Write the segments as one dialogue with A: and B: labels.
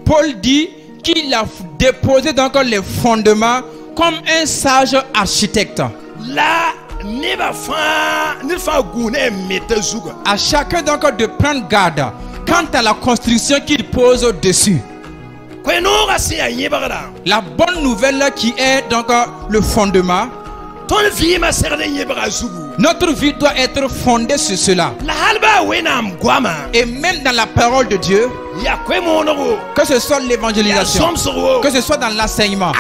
A: Paul dit qu'il a déposé donc les fondements comme un sage architecte. À chacun donc de prendre garde quant à la construction qu'il pose au-dessus. La bonne nouvelle qui est donc le fondement. Notre vie doit être fondée sur cela. Et même dans la parole de Dieu, que ce soit l'évangélisation, que ce soit dans l'enseignement,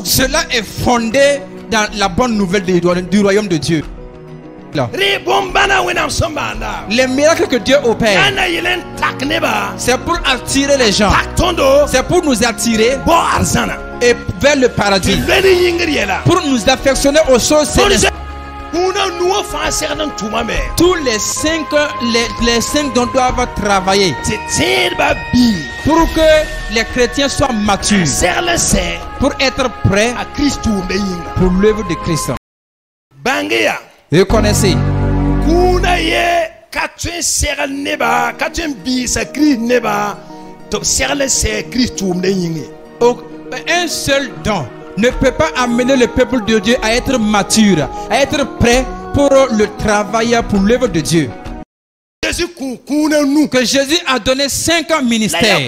A: cela est fondé dans la bonne nouvelle du royaume de Dieu. Les miracles que Dieu opère, c'est pour attirer les gens, c'est pour nous attirer et vers le paradis, pour nous affectionner aux choses célestes. Tous les cinq dont doivent travailler pour que les chrétiens soient matures, pour être prêts pour l'œuvre de Christ. Reconnaissez. Un seul don ne peut pas amener le peuple de Dieu à être mature, à être prêt pour le travail, pour l'œuvre de Dieu. Que Jésus a donné 5 ministères.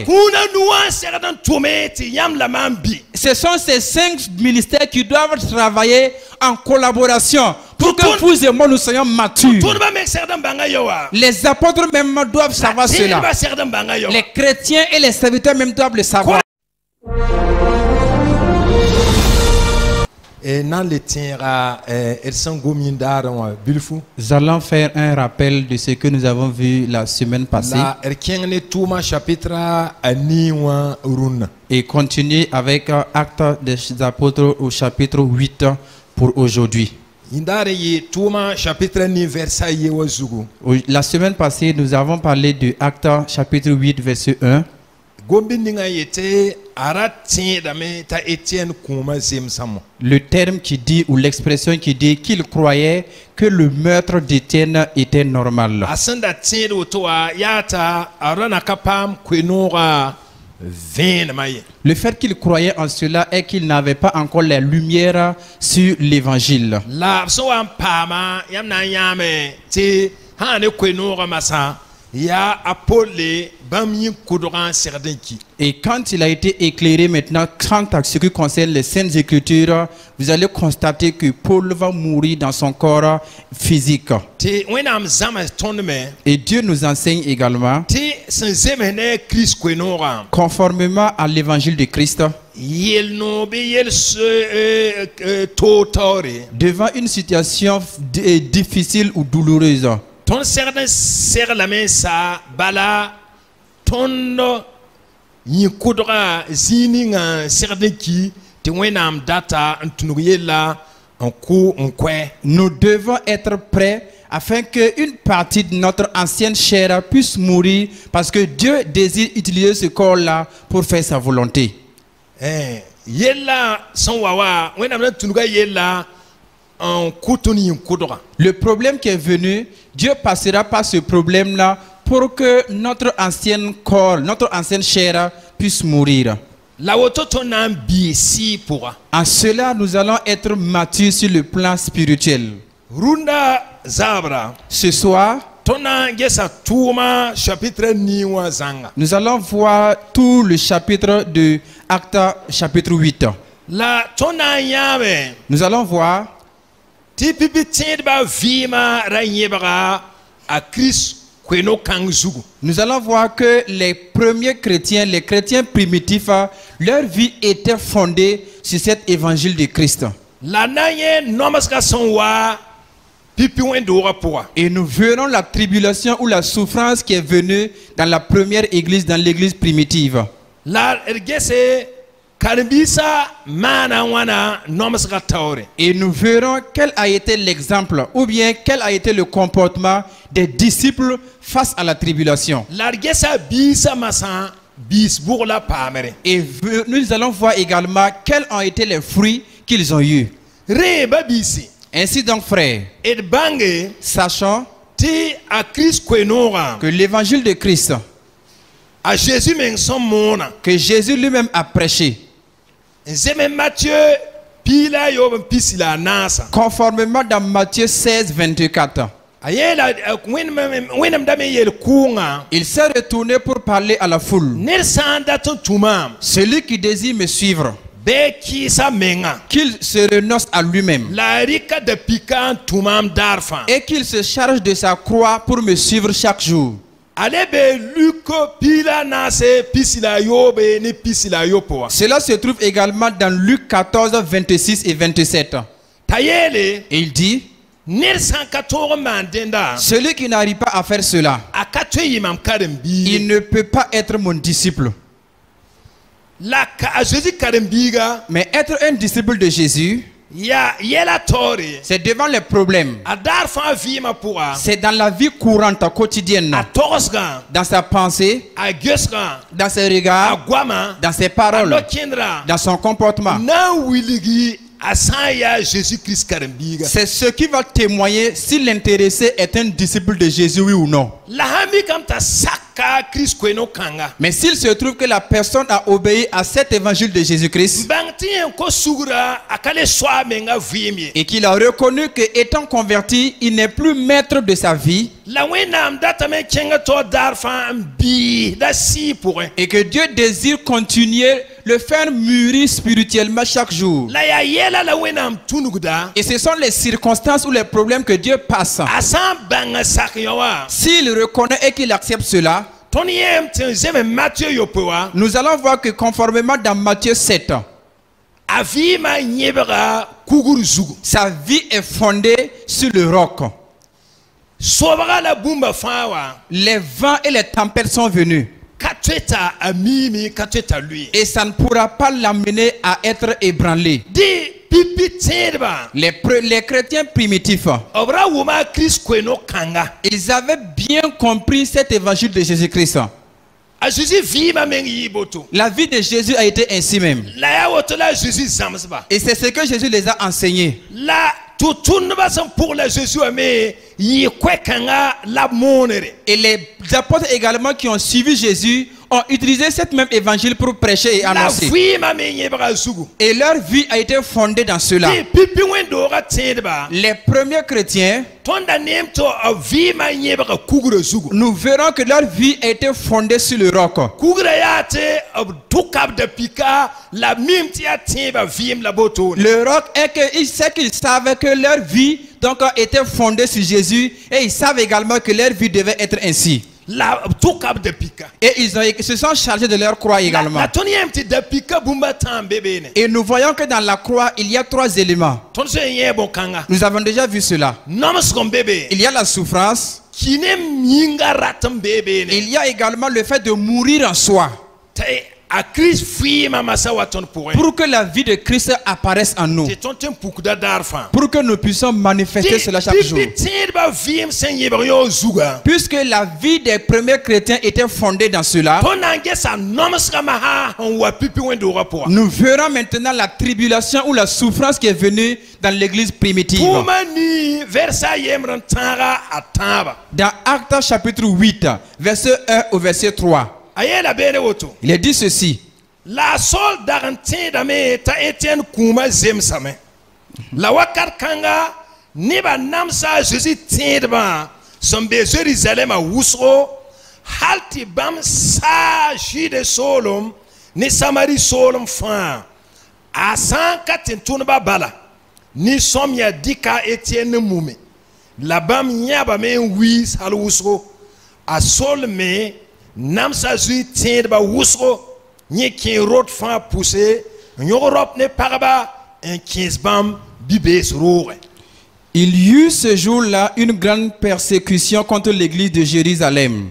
A: Ce sont ces 5 ministères qui doivent travailler en collaboration pour que vous et moi nous soyons matures. Les apôtres même doivent savoir cela. Les chrétiens et les serviteurs même doivent le savoir.
B: Nous
A: allons faire un rappel de ce que nous avons vu la semaine passée et continuer avec Actes des Apôtres au chapitre 8 pour aujourd'hui. La semaine passée, nous avons parlé de Actes chapitre 8 verset 1. Le terme qui dit, ou l'expression qui dit qu'il croyait que le meurtre d'Étienne était normal. Le fait qu'il croyait en cela est qu'il n'avait pas encore la lumière sur l'évangile. Et quand il a été éclairé maintenant quant à ce qui concerne les Saintes Écritures, vous allez constater que Paul va mourir dans son corps physique. Et Dieu nous enseigne également, conformément à l'évangile de Christ, devant une situation difficile ou douloureuse, ton serre la main ça bala ton y koudra zininga serdeki te wenam data ntunuyela en coup en quoi. Nous devons être prêts afin que une partie de notre ancienne chair puisse mourir parce que Dieu désire utiliser ce corps là pour faire sa volonté. Yella son wawa wenam ntunuga yella. Le problème qui est venu, Dieu passera par ce problème-là pour que notre ancien corps, notre ancienne chair puisse mourir. En cela, nous allons être matures sur le plan spirituel. Ce soir, nous allons voir tout le chapitre de Actes chapitre 8. Nous allons voir nous allons voir que les premiers chrétiens, les chrétiens primitifs, leur vie était fondée sur cet évangile de Christ. Et nous verrons la tribulation ou la souffrance qui est venue dans la première église, dans l'église primitive. Et nous verrons quel a été l'exemple ou bien quel a été le comportement des disciples face à la tribulation. Et nous allons voir également quels ont été les fruits qu'ils ont eus.
B: Ainsi donc, frères,
A: et bange
B: sachant
A: ti a Christ kwenora
B: que l'évangile de Christ,
A: a Jésus men son mona
B: que Jésus lui-même a prêché,
A: zeme Matthieu pila yo pisila nasa
B: conformément dans Matthieu 16, 24.
A: ayela wenam dame yel kunga
B: Il s'est retourné pour parler à la foule.
A: ner sanda ton tumam
B: Celui qui désire me suivre,
A: be ki sa menga
B: qu'il se renonce à lui-même
A: la rika de pikan tumam darfa
B: et qu'il se charge de sa croix pour me suivre chaque jour.
A: ale be luko pila nase pisila yo be ni pisila yo poa
B: Cela se trouve également dans Luc 14, 26 et 27.
A: tayele
B: Et il dit,
A: ner sankator mandenda
B: celui qui n'arrive pas à faire cela,
A: akatwe yimam karembi
B: il ne peut pas être mon disciple.
A: la ka Jésus karembiga
B: Mais être un disciple de Jésus,
A: ya yela tore
B: c'est devant les problèmes.
A: a darfa vima poa
B: C'est dans la vie courante, quotidienne,
A: a tosga
B: dans sa pensée,
A: a gesga
B: dans ses
A: a
B: regards,
A: gwama
B: dans ses
A: a
B: paroles,
A: lokindra
B: dans son comportement.
A: na wiligi asaya Jésus Christ karembiga
B: C'est ce qui va témoigner si l'intéressé est un disciple de Jésus, oui ou non.
A: la hami kam ta saka Christ kweno kanga
B: Mais s'il se trouve que la personne a obéi à cet évangile de Jésus-Christ
A: bangti ko sugra akale swa menga vimi
B: et qu'il a reconnu que étant converti, il n'est plus maître de sa vie
A: la wenam data me kenga to darfa bi da si pour
B: et que Dieu désire continuer le faire mûrir spirituellement chaque jour.
A: la ya yela la wenam tunugda
B: Et ce sont les circonstances ou les problèmes que Dieu passe.
A: asan banga sakyawa
B: S'il reconnaît et qu'il accepte cela,
A: Tony yem zeme Matthieu yopoa
B: nous allons voir que conformément dans Matthieu 7,
A: avima nyebra kuguru zugu
B: sa vie est fondée sur le roc.
A: sobara la bumba fawa
B: Les vents et les tempêtes sont venus
A: katweta amimi katweta lui
B: et ça ne pourra pas l'amener à être ébranlé.
A: di pipi tsedba
B: Les chrétiens primitifs,
A: obra wuma Christ kweno kanga
B: ils avaient bien compris cet évangile de Jésus-Christ.
A: a Jésus vima mengi yiboto
B: La vie de Jésus a été ainsi même.
A: la ya wotola Jésus zamsba
B: Et c'est ce que Jésus les a enseignés.
A: la tutunba sam pour la Jésus ame yi kwekanga la monere
B: Et les apôtres également qui ont suivi Jésus ont utilisé cet même évangile pour prêcher et
A: la
B: annoncer.
A: vima menyebra zugu
B: Et leur vie a été fondée dans cela.
A: di pipi wendo ga tsedba
B: Les premiers chrétiens,
A: tonda nemto vima nyebra kugura zugu
B: nous verrons que leur vie a été fondée sur le roc.
A: kugura yate tukab de pika la mimti ya teba vim la boto
B: Le roc est qu'ils savaient que leur vie donc, était fondée sur Jésus et ils savent également que leur vie devait être ainsi.
A: la tukab de pika
B: Et ils se sont chargés de leur croix également.
A: la toni yemti de pika bumba tambebene
B: Et nous voyons que dans la croix, il y a trois éléments.
A: ton se yebo kanga
B: Nous avons déjà vu cela.
A: noms kom bebe
B: Il y a la souffrance.
A: kine minga ratam bebene
B: Il y a également le fait de mourir en soi.
A: tay a Christ fima masa waton pour
B: Pour que la vie de Christ apparaisse en nous.
A: ton tem pukda darfa
B: Pour que nous puissions manifester cela chaque jour.
A: teba vim sen yebro zuga
B: Puisque la vie des premiers chrétiens était fondée dans cela,
A: ton angesa noms kama ha on wa pipi wendo rapport
B: nous verrons maintenant la tribulation ou la souffrance qui est venue dans l'église primitive.
A: Poumani versa yemran tara ataba
B: Dans Actes chapitre 8, verset 1 au verset 3,
A: ayela bere woto
B: il est dit ceci.
A: la sol darantin dame ta Etienne kuma zemsame la wakar kanga niba namsa Jésus tindba sombe Jérusalem a wusro halti bam sa jide solom ni Samari solom fa a 104 tunba bala ni somya dika Etienne mume la bam nyaba me wis hal wusro a sol me namsa Jésus tindba wusro ni kin rot fa poussé Europe ne parba un 15 bam bibes roure.
B: Il y eut ce jour-là une grande persécution contre l'église de Jérusalem.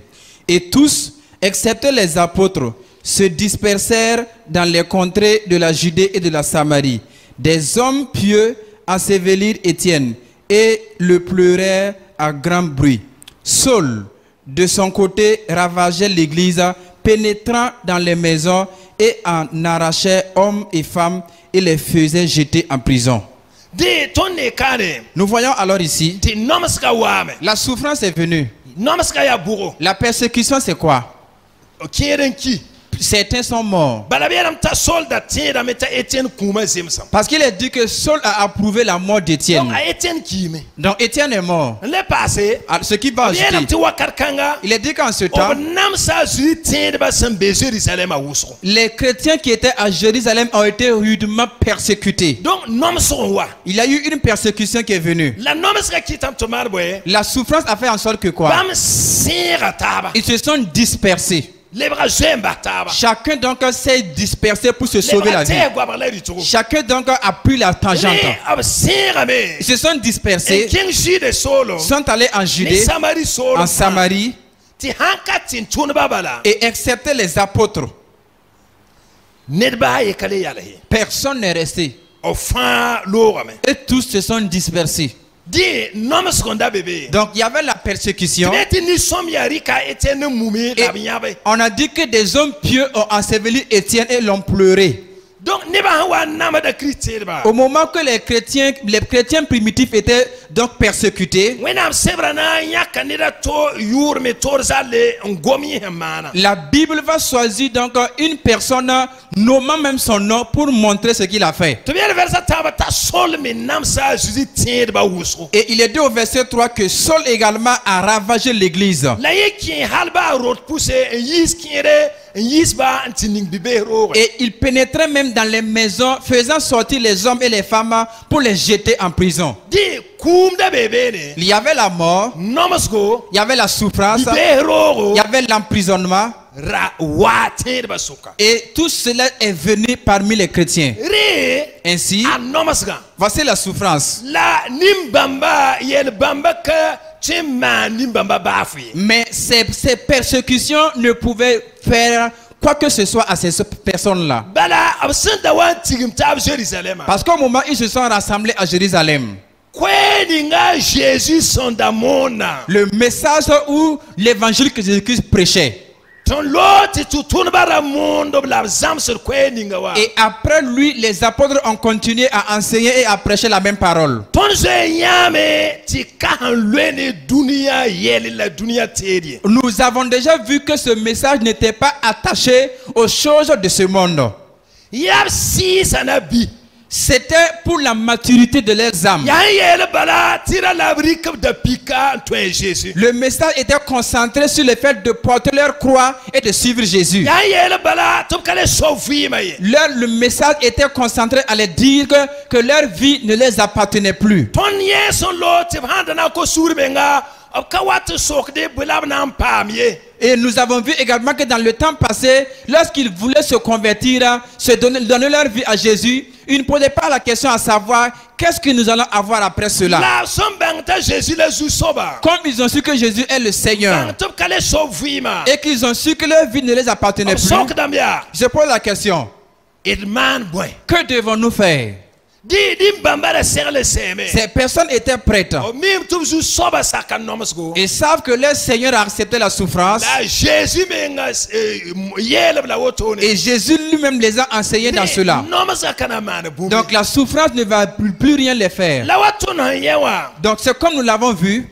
B: Et tous, excepté les apôtres, se dispersèrent dans les contrées de la Judée et de la Samarie. Des hommes pieux ensevelirent Étienne et le pleurèrent à grand bruit. Saul, de son côté, ravageait l'église, pénétrant dans les maisons et en arrachait hommes et femmes et les faisait jeter en prison. Nous voyons alors ici, la souffrance est venue. La persécution, c'est quoi? Certains sont morts. Parce qu'il est dit que Saul a approuvé la mort d'Étienne. Donc Étienne est mort. Ce qui va ajouter, il est dit qu'en ce temps, les chrétiens qui étaient à Jérusalem ont été rudement persécutés. Il y a eu une persécution qui est venue. La souffrance a fait en sorte que quoi? Ils se sont dispersés. Chacun donc s'est dispersé pour se sauver la vie. Chacun donc a pris la tangente. Ils se sont dispersés, sont allés en Judée, en Samarie, et excepté les apôtres, personne n'est resté. Et tous se sont dispersés. Donc il y avait la persécution. Et on a dit que des hommes pieux ont enseveli Étienne et l'ont pleuré. Au moment que les chrétiens primitifs étaient donc persécutés, la Bible va choisir donc une personne nommant même son nom pour montrer ce qu'il a fait. Et il est dit au verset 3 que Saul également a ravagé l'église. Et il pénétrait même dans les maisons, faisant sortir les hommes et les femmes pour les jeter en prison. Il y avait la mort, il y avait la souffrance, il y avait l'emprisonnement. Et tout cela est venu parmi les chrétiens. Ainsi, voici la souffrance. Mais ces persécutions ne pouvaient faire quoi que ce soit à ces personnes-là. Parce qu'au moment où ils se sont rassemblés à Jérusalem, le message ou l'évangile que Jésus-Christ prêchait, et après lui, les apôtres ont continué à enseigner et à prêcher la même parole. Nous avons déjà vu que ce message n'était pas attaché aux choses de ce monde. C'était pour la maturité de leurs âmes. Le message était concentré sur le fait de porter leur croix et de suivre Jésus. Le message était concentré à leur dire que leur vie ne les appartenait plus. Et nous avons vu également que dans le temps passé, lorsqu'ils voulaient se convertir, donner leur vie à Jésus, ils ne posaient pas la question à savoir qu'est-ce que nous allons avoir après cela. Comme ils ont su que Jésus est le Seigneur et qu'ils ont su que leur vie ne les appartenait plus, je pose la question, que devons-nous faire? Ces personnes étaient prêtes et savent que leur Seigneur a accepté la souffrance, et Jésus lui-même les a enseignés dans cela. Donc la souffrance ne va plus rien les faire. Donc c'est comme nous l'avons vu.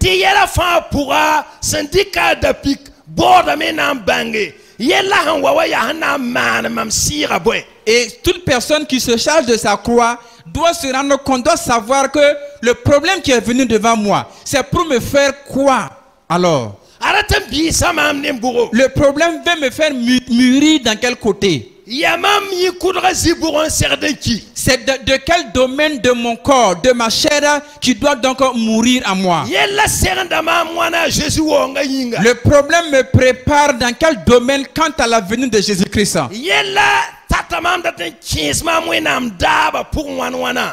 B: Et toute personne qui se charge de sa croix doit se rendre compte, doit savoir que le problème qui est venu devant moi, c'est pour me faire quoi alors? Le problème va me faire mûrir dans quel côté? C'est de quel domaine de mon corps, de ma chair, qui doit donc mourir à moi? Le problème me prépare dans quel domaine quant à la venue de Jésus-Christ?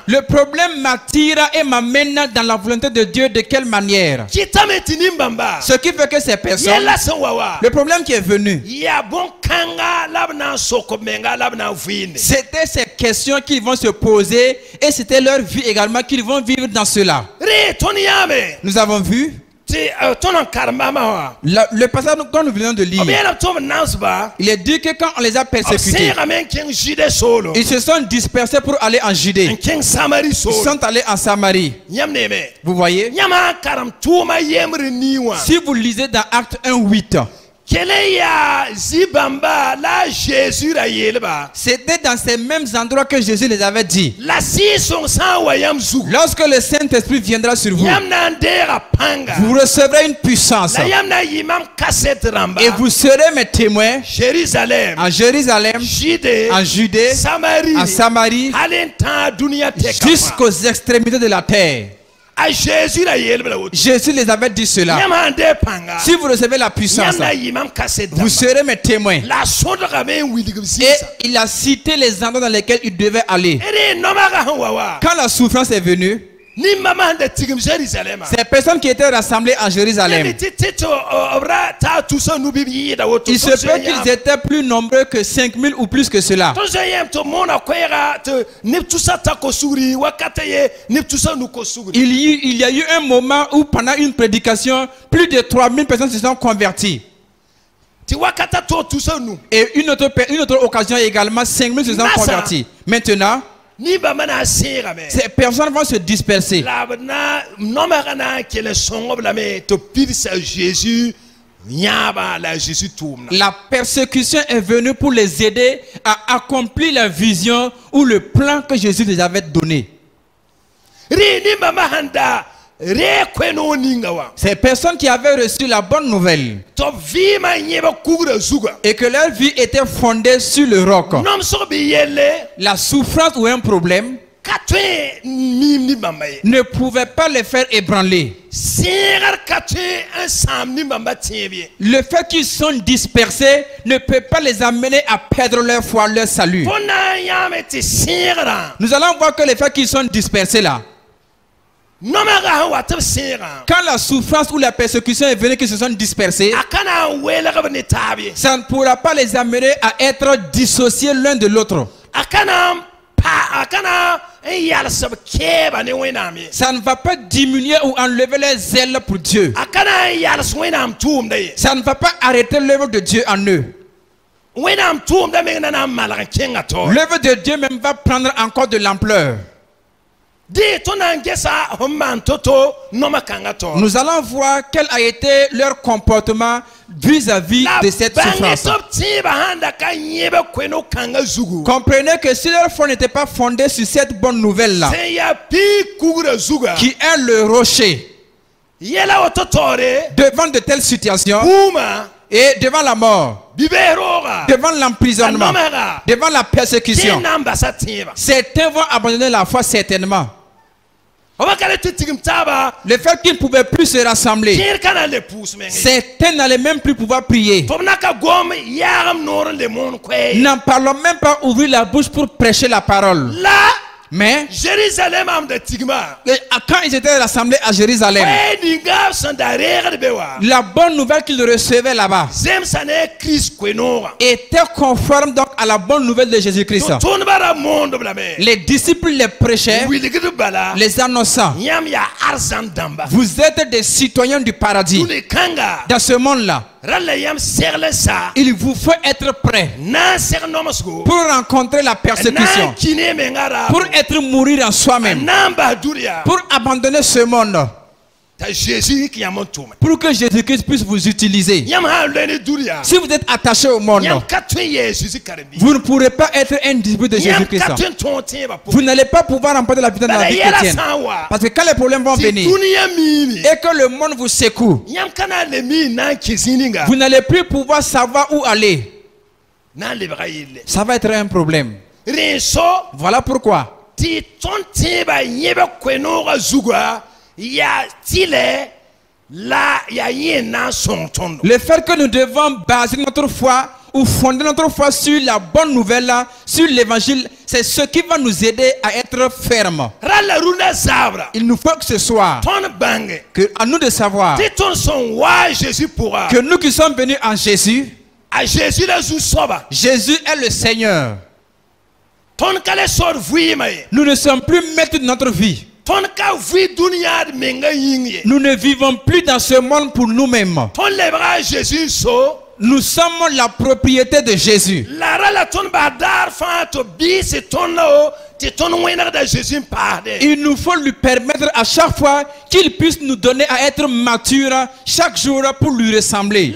B: Le problème m'attire et m'amène dans la volonté de Dieu de quelle manière? Ce qui fait que ces personnes, le problème qui est venu, c'était ces questions qu'ils vont se poser et c'était leur vie également qu'ils vont vivre dans cela. Nous avons vu Le passage que nous venons de lire, il est dit que quand on les a persécutés, ils se sont dispersés pour aller en Judée. Ils sont allés en Samarie. Vous voyez? Si vous lisez dans Acte 1:8, c'était dans ces mêmes endroits que Jésus les avait dit. Lorsque le Saint-Esprit viendra sur vous, vous recevrez une puissance et vous serez mes témoins en Jérusalem, en Judée, en Samarie, jusqu'aux extrémités de la terre. Jésus les avait dit cela. Si vous recevez la puissance, vous serez mes témoins. Et il a cité les endroits dans lesquels il devait aller. Quand la souffrance est venue, ces personnes qui étaient rassemblées à Jérusalem, il se peut qu'ils étaient plus nombreux que 5000 ou plus que cela. Il y a eu un moment où pendant une prédication, plus de 3000 personnes se sont converties. Et une autre occasion également, 5000 se sont convertis. Maintenant, ces personnes vont se disperser. La persécution est venue pour les aider à accomplir la vision ou le plan que Jésus les avait donné. Ces personnes qui avaient reçu la bonne nouvelle et que leur vie était fondée sur le roc, la souffrance ou un problème ne pouvait pas les faire ébranler. Le fait qu'ils sont dispersés ne peut pas les amener à perdre leur foi, leur salut. Nous allons voir que le fait qu'ils sont dispersés là, quand la souffrance ou la persécution est venue, qu'ils se sont dispersés, ça ne pourra pas les amener à être dissociés l'un de l'autre. Ça ne va pas diminuer ou enlever les ailes pour Dieu. Ça ne va pas arrêter l'œuvre de Dieu en eux. L'œuvre de Dieu même va prendre encore de l'ampleur. Nous allons voir quel a été leur comportement vis-à-vis de cette souffrance. Comprenez que si leur foi n'était pas fondée sur cette bonne nouvelle-là, qui est le rocher, devant de telles situations, et devant la mort, devant l'emprisonnement, devant la persécution, certains vont abandonner la foi certainement. Le fait qu'ils ne pouvaient plus se rassembler, certains n'allaient même plus pouvoir prier. N'en parlons même pas ouvrir la bouche pour prêcher la parole. Mais quand ils étaient rassemblés à Jérusalem, la bonne nouvelle qu'ils recevaient là-bas était conforme donc à la bonne nouvelle de Jésus-Christ. Les disciples les prêchaient, les annonçant. Vous êtes des citoyens du paradis. Dans ce monde-là, il vous faut être prêt pour rencontrer la persécution, pour être mourir en soi-même, pour abandonner ce monde, pour que Jésus-Christ puisse vous utiliser. Si vous êtes attaché au monde, vous ne pourrez pas être un disciple de Jésus-Christ. Vous n'allez pas pouvoir remporter la vie dans la vie chrétienne. Parce que quand les problèmes vont venir et que le monde vous secoue, vous n'allez plus pouvoir savoir où aller. Ça va être un problème. Voilà pourquoi le fait que nous devons baser notre foi ou fonder notre foi sur la bonne nouvelle, là, sur l'évangile, c'est ce qui va nous aider à être fermes. Il nous faut que ce soit à nous de savoir que nous qui sommes venus en Jésus, Jésus est le Seigneur. Nous ne sommes plus maîtres de notre vie. Nous ne vivons plus dans ce monde pour nous-mêmes. Nous sommes la propriété de Jésus. Il nous faut lui permettre à chaque fois qu'il puisse nous donner à être mature chaque jour pour lui ressembler.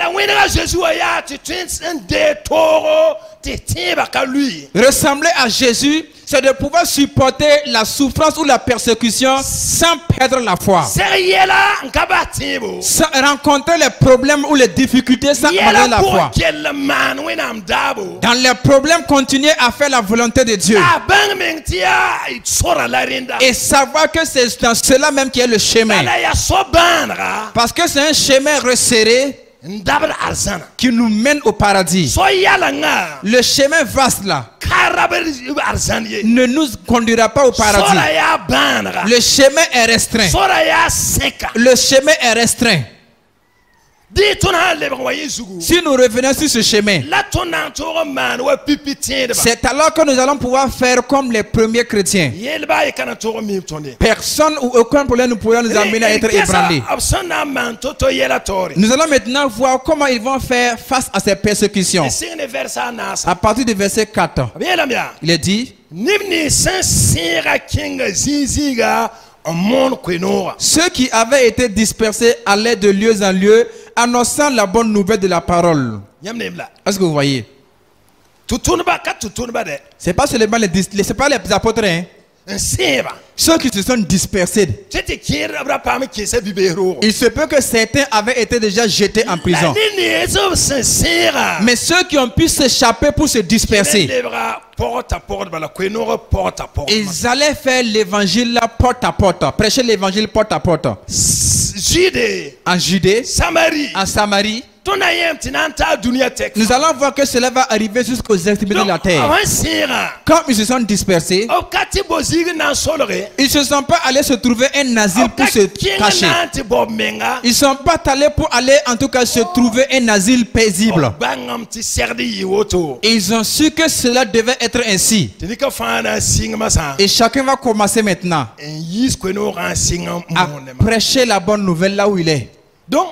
B: Ressembler à Jésus, c'est de pouvoir supporter la souffrance ou la persécution sans perdre la foi. Sans rencontrer les problèmes ou les difficultés sans perdre la foi. Dans les problèmes, continuer à faire la volonté de Dieu. Et savoir que c'est dans cela même qui est le chemin. Parce que c'est un chemin resserré qui nous mène au paradis. Le chemin vaste là ne nous conduira pas au paradis. Le chemin est restreint. Le chemin est restreint. Si nous revenons sur ce chemin, c'est alors que nous allons pouvoir faire comme les premiers chrétiens. Personne ou aucun problème ne pourra nous amener à être ébranlés. Nous allons maintenant voir comment ils vont faire face à ces persécutions. À partir du verset 4, il est dit: ceux qui avaient été dispersés allaient de lieu en lieu, annonçant la bonne nouvelle de la parole. Est-ce que vous voyez? C'est pas seulement c'est pas les apôtres, hein? Ceux qui se sont dispersés. Il se peut que certains avaient été déjà jetés en prison. Mais ceux qui ont pu s'échapper pour se disperser, ils allaient faire l'évangile porte à porte, prêcher l'évangile porte à porte. En Judée, en Samarie. Nous allons voir que cela va arriver jusqu'aux extrémités de la terre. Quand ils se sont dispersés, ils ne se sont pas allés se trouver un asile pour se cacher. Ils ne sont pas allés pour aller en tout cas se trouver un asile paisible. Et ils ont su que cela devait être ainsi. Et chacun va commencer maintenant à prêcher la bonne nouvelle là où il est. Donc,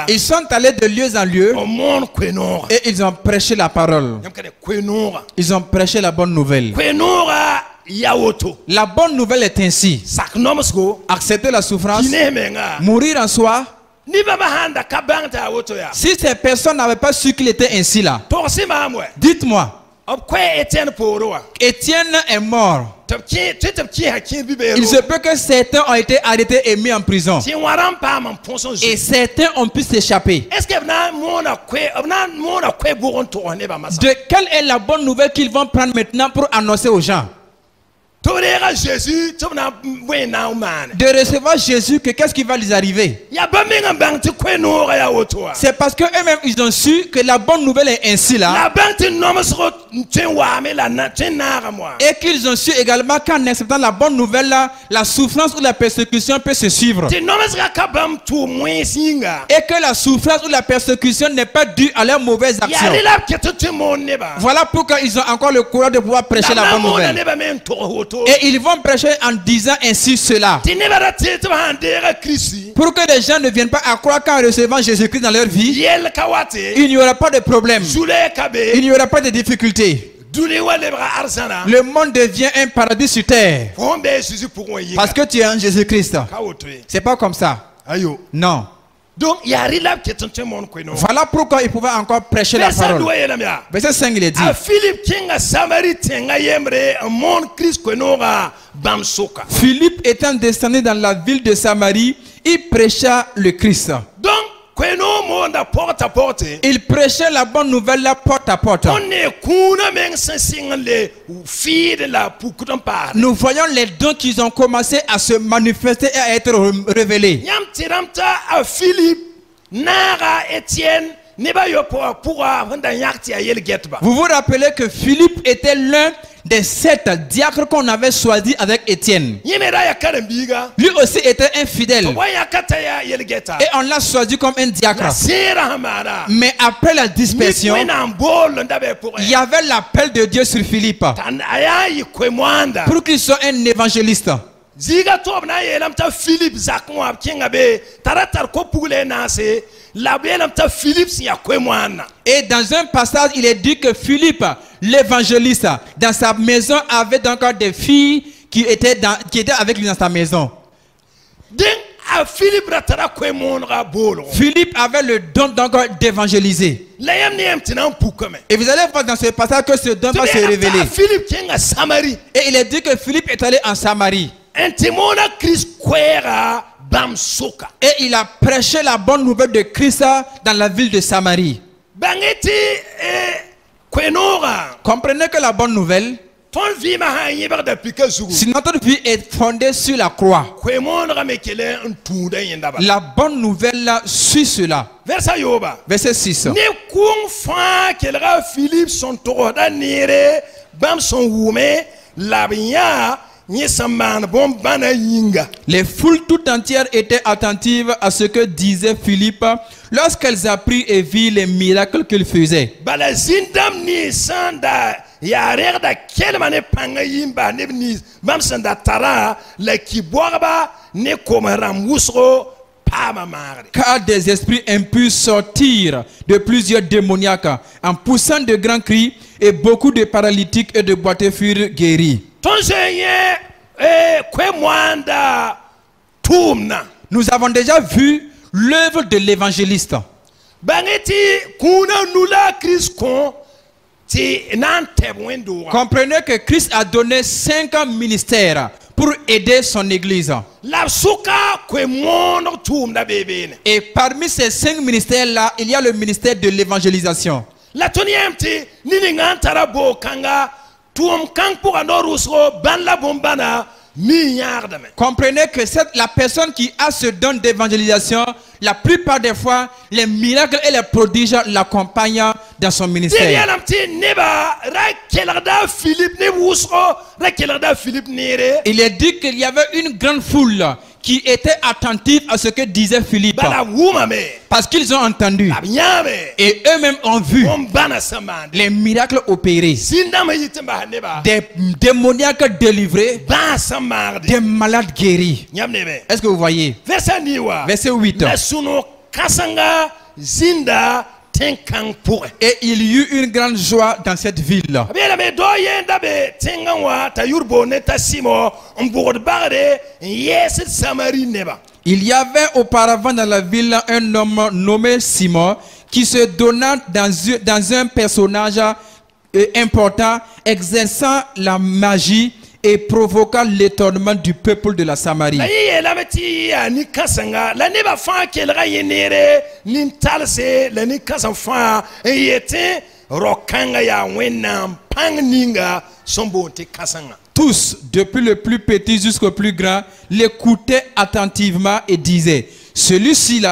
B: ils sont allés de lieu en lieu et ils ont prêché la parole. Ils ont prêché la bonne nouvelle. La bonne nouvelle est ainsi: accepter la souffrance, mourir en soi. Si ces personnes n'avaient pas su qu'il était ainsi là, dites-moi, Étienne est mort. Il se peut que certains ont été arrêtés et mis en prison. Et certains ont pu s'échapper. De quelle est la bonne nouvelle qu'ils vont prendre maintenant pour annoncer aux gens? De recevoir Jésus, que qu'est-ce qui va les arriver? C'est parce que eux-mêmes ils ont su que la bonne nouvelle est ainsi là. Et qu'ils ont su également qu'en acceptant la bonne nouvelle là, la souffrance ou la persécution peut se suivre. Et que la souffrance ou la persécution n'est pas due à leurs mauvaises actions. Voilà pourquoi ils ont encore le courage de pouvoir prêcher la bonne nouvelle. Et ils vont prêcher en disant ainsi cela. Pour que les gens ne viennent pas à croire qu'en recevant Jésus-Christ dans leur vie, il n'y aura pas de problème. Il n'y aura pas de difficultés. Le monde devient un paradis sur terre. Parce que tu es en Jésus-Christ. C'est pas comme ça. Non. Donc, voilà pourquoi il pouvait encore prêcher la parole. Verset 5, il est dit: Philippe étant descendu dans la ville de Samarie, il prêcha le Christ. Il prêchait la bonne nouvelle là porte à porte. Nous voyons les dons qu'ils ont commencé à se manifester et à être révélés. Vous vous rappelez que Philippe était l'un des 7 diacres qu'on avait choisis avec Étienne. Lui aussi était infidèle. Et on l'a choisi comme un diacre. Mais après la dispersion, il y avait l'appel de Dieu sur Philippe pour qu'il soit un évangéliste. Et dans un passage, il est dit que Philippe, l'évangéliste, dans sa maison, avait donc des filles qui étaient avec lui dans sa maison. Philippe avait le don d'évangéliser. Et vous allez voir dans ce passage que ce don va se révéler. Et il est dit que Philippe est allé en Samarie. Et il a prêché la bonne nouvelle de Christ dans la ville de Samarie. Comprenez que la bonne nouvelle, si notre vie est fondée sur la croix, la bonne nouvelle là suit cela. Verset 6. Les foules tout entières étaient attentives à ce que disait Philippe lorsqu'elles apprirent et virent les miracles qu'il faisait. Car des esprits impurs sortirent de plusieurs démoniaques en poussant de grands cris, et beaucoup de paralytiques et de boiteux furent guéris. Nous avons déjà vu l'œuvre de l'évangéliste. Comprenez que Christ a donné 5 ministères pour aider son église. Et parmi ces 5 ministères-là, il y a le ministère de l'évangélisation. Comprenez que la personne qui a ce don d'évangélisation, la plupart des fois, les miracles et les prodiges l'accompagnent dans son ministère. Il est dit qu'il y avait une grande foule qui était attentive à ce que disait Philippe, parce qu'ils ont entendu et eux-mêmes ont vu les miracles opérés, des démoniaques délivrés, des malades guéris. Est-ce que vous voyez? Verset 8. Et il y eut une grande joie dans cette ville. Il y avait auparavant dans la ville un homme nommé Simon qui se donna dans un personnage important, exerçant la magie et provoqua l'étonnement du peuple de la Samarie. Tous, depuis le plus petit jusqu'au plus grand, l'écoutaient attentivement et disaient: celui-ci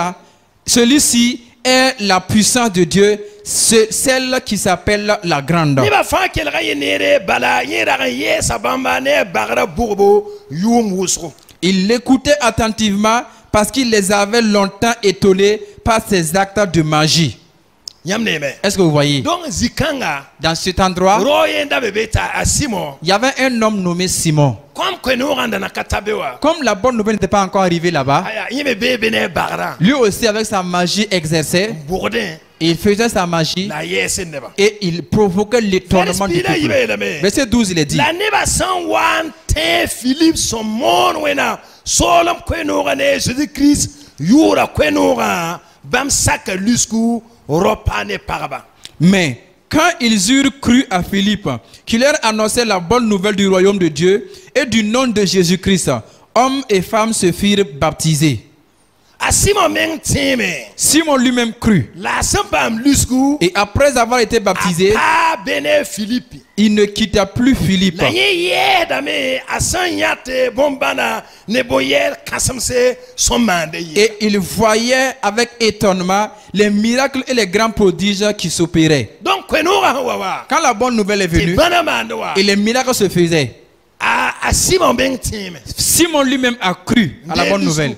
B: est la puissance de Dieu, celle qui s'appelle la grande. Il l'écoutait attentivement parce qu'il les avait longtemps étonnés par ses actes de magie. Est-ce que vous voyez? Dans cet endroit, il y avait un homme nommé Simon. Comme la bonne nouvelle n'était pas encore arrivée là-bas, lui aussi avec sa magie exercée, il faisait sa magie et il provoquait l'étonnement du peuple. Verset 12, il est dit: mais quand ils eurent cru à Philippe, qui leur annonçait la bonne nouvelle du royaume de Dieu et du nom de Jésus-Christ, hommes et femmes se firent baptiser.
A: A Simon meng teme.
B: Simon lui-même crut.
A: La sempam lusku.
B: Et après avoir été baptisé,
A: A bene Philippe.
B: il ne quitta plus Philippe.
A: La ye dame asan yate bombana neboyer kasamse somande ye.
B: Et il voyait avec étonnement les miracles et les grands prodiges qui s'opéraient.
A: Donc kwenora wawa.
B: Quand la bonne nouvelle est venue et les miracles se faisaient,
A: A Simon beng teme.
B: Simon lui-même a cru à la bonne nouvelle.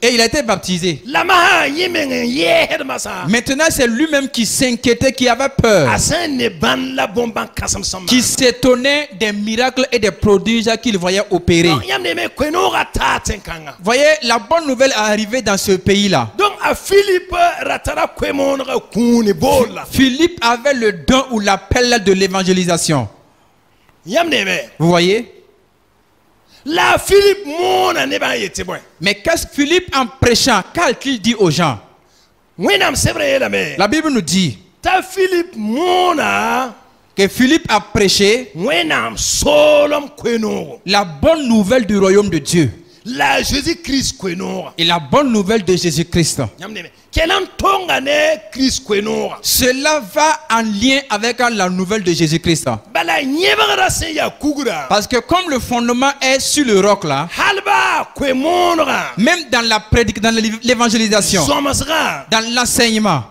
B: Et il a été baptisé.
A: Lama yimeng ye hedmasa.
B: Maintenant, c'est lui-même qui s'inquiétait, qui avait peur,
A: Asan ne ban la bomban kasam somande.
B: qui s'étonnait des miracles et des prodiges qu'il voyait opérer.
A: Yamne me kwenora ta tenkanga.
B: Voyez, la bonne nouvelle est arrivée dans ce pays-là.
A: Donc à Philippe ratara kwemonra kuni bola.
B: Philippe avait le don ou l'appel de l'évangélisation. Vous voyez?
A: La Philippe mona ne ba yete boy.
B: Mais qu'est-ce que Philippe en prêchant, qu'il dit aux gens?
A: Wenam c'est vrai la me.
B: La Bible nous dit
A: Ta Philippe mona
B: que Philippe a prêché
A: wenam solom kwenoro.
B: la bonne nouvelle du royaume de Dieu
A: La Jésus-Christ kwenora.
B: et la bonne nouvelle de Jésus-Christ.
A: Kelan tonga ne Christ kwenora.
B: Cela va en lien avec la nouvelle de Jésus-Christ.
A: Bala nyebara se ya kugura.
B: Parce que comme le fondement est sur le roc là,
A: Halba kwemonra.
B: même dans la prédication, dans l'évangélisation,
A: Somasra.
B: dans l'enseignement,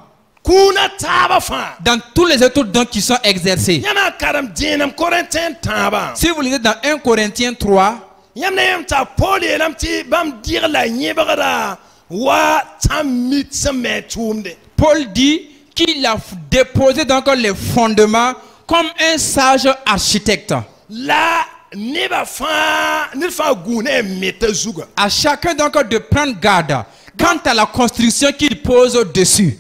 A: Kuna taba fa.
B: dans tous les autres dons qui sont exercés.
A: Yama karam dinam Corinthien taba.
B: Si vous lisez dans 1 Corinthiens 3,
A: Yamna yamta Paul yelam ti bam dir la nyebara wa tamit semetumde.
B: Paul dit qu'il a déposé donc les fondements comme un sage architecte.
A: La neba fa nilfa gune metazuga.
B: À chacun donc de prendre garde quant à la construction qu'il pose dessus.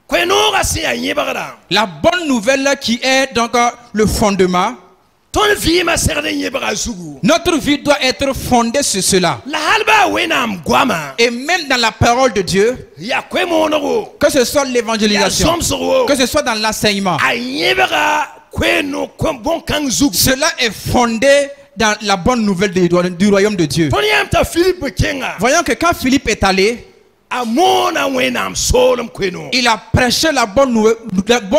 A: Kwenora si ya nyebara.
B: La bonne nouvelle qui est donc le fondement.
A: Ton vie ma serde nyebara zugu.
B: Notre vie doit être fondée sur cela.
A: La halba wenam guama.
B: Et même dans la parole de Dieu,
A: Ya kwemonoro.
B: que ce soit
A: Ya
B: l'évangélisation,
A: somsoro.
B: que ce soit dans l'enseignement,
A: A nyebara kweno bon kang zugu.
B: cela est fondé dans la bonne nouvelle du royaume de Dieu.
A: Ton yamta Philippe kenga.
B: Voyons que quand Philippe est allé,
A: Amona wenam solom kweno.
B: il a prêché la bonne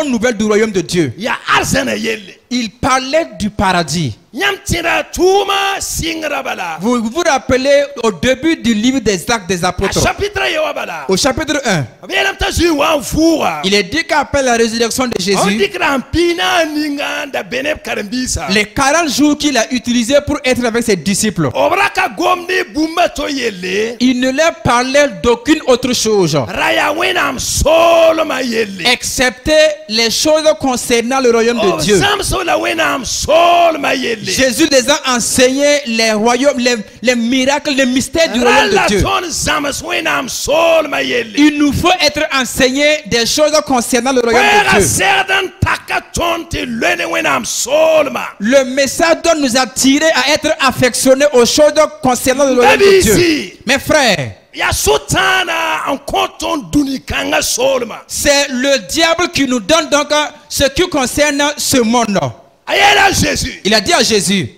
B: nouvelle du royaume de Dieu.
A: Ya arzana yelle.
B: Il parlait du paradis.
A: Yamtira tuma singrabala.
B: Vous vous rappelez au début du livre des Actes des
A: A
B: Apôtres,
A: chapitre yawabala.
B: au chapitre 1,
A: Abelamta zu wa fura.
B: il est dit qu'après la résurrection de
A: On
B: Jésus,
A: dit que pina ninga da benep karambisa.
B: les 40 jours qu'il a utilisés pour être avec ses disciples,
A: Obraka gomni bumba to yelle.
B: il ne leur parlait d'aucune autre chose,
A: Raya wenam soloma yelle.
B: excepté les choses concernant le royaume de Dieu.
A: Samsola wenam soloma yelle.
B: Jésus les a enseigné les royaumes, les miracles, les mystères du royaume de Dieu.
A: Ton zamas wenam soloma yelle.
B: Il nous faut être enseigné des choses concernant le royaume de
A: Wera
B: Dieu.
A: serdan takatonte lene wenam solma.
B: Le message doit nous attirer à être affectionnés aux choses concernant le royaume de Dieu. Mes frères,
A: Ya sotana en konton dunikanga solma.
B: c'est le diable qui nous donne donc ce qui concerne ce monde.
A: Ayela Jésus.
B: Il a dit à Jésus,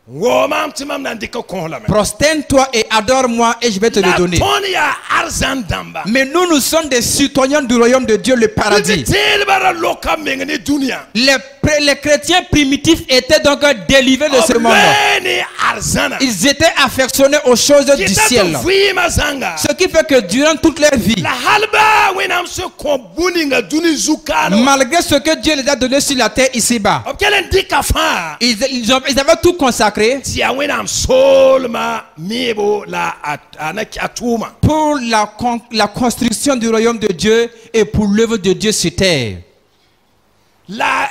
A: Womam timam nandika konla.
B: prosterne-toi et adore-moi et je vais te le donner.
A: Tonia arzan damba.
B: Mais nous sommes des citoyens du royaume de Dieu, le paradis.
A: Telbara loka mengene dunia.
B: Les chrétiens primitifs étaient donc délivrés de ce monde.
A: Obleni arzana.
B: Ils étaient affectionnés aux choses du ciel. Ce qui fait que durant toute leur vie,
A: La halba wenam se kombuninga duni zukano.
B: malgré ce que Dieu les a donné sur la terre ici-bas,
A: Obkelen dikafa.
B: ils avaient tout consacré
A: Tia wenam solma mebo la atuma.
B: pour la construction du royaume de Dieu et pour l'œuvre de Dieu sur terre.
A: La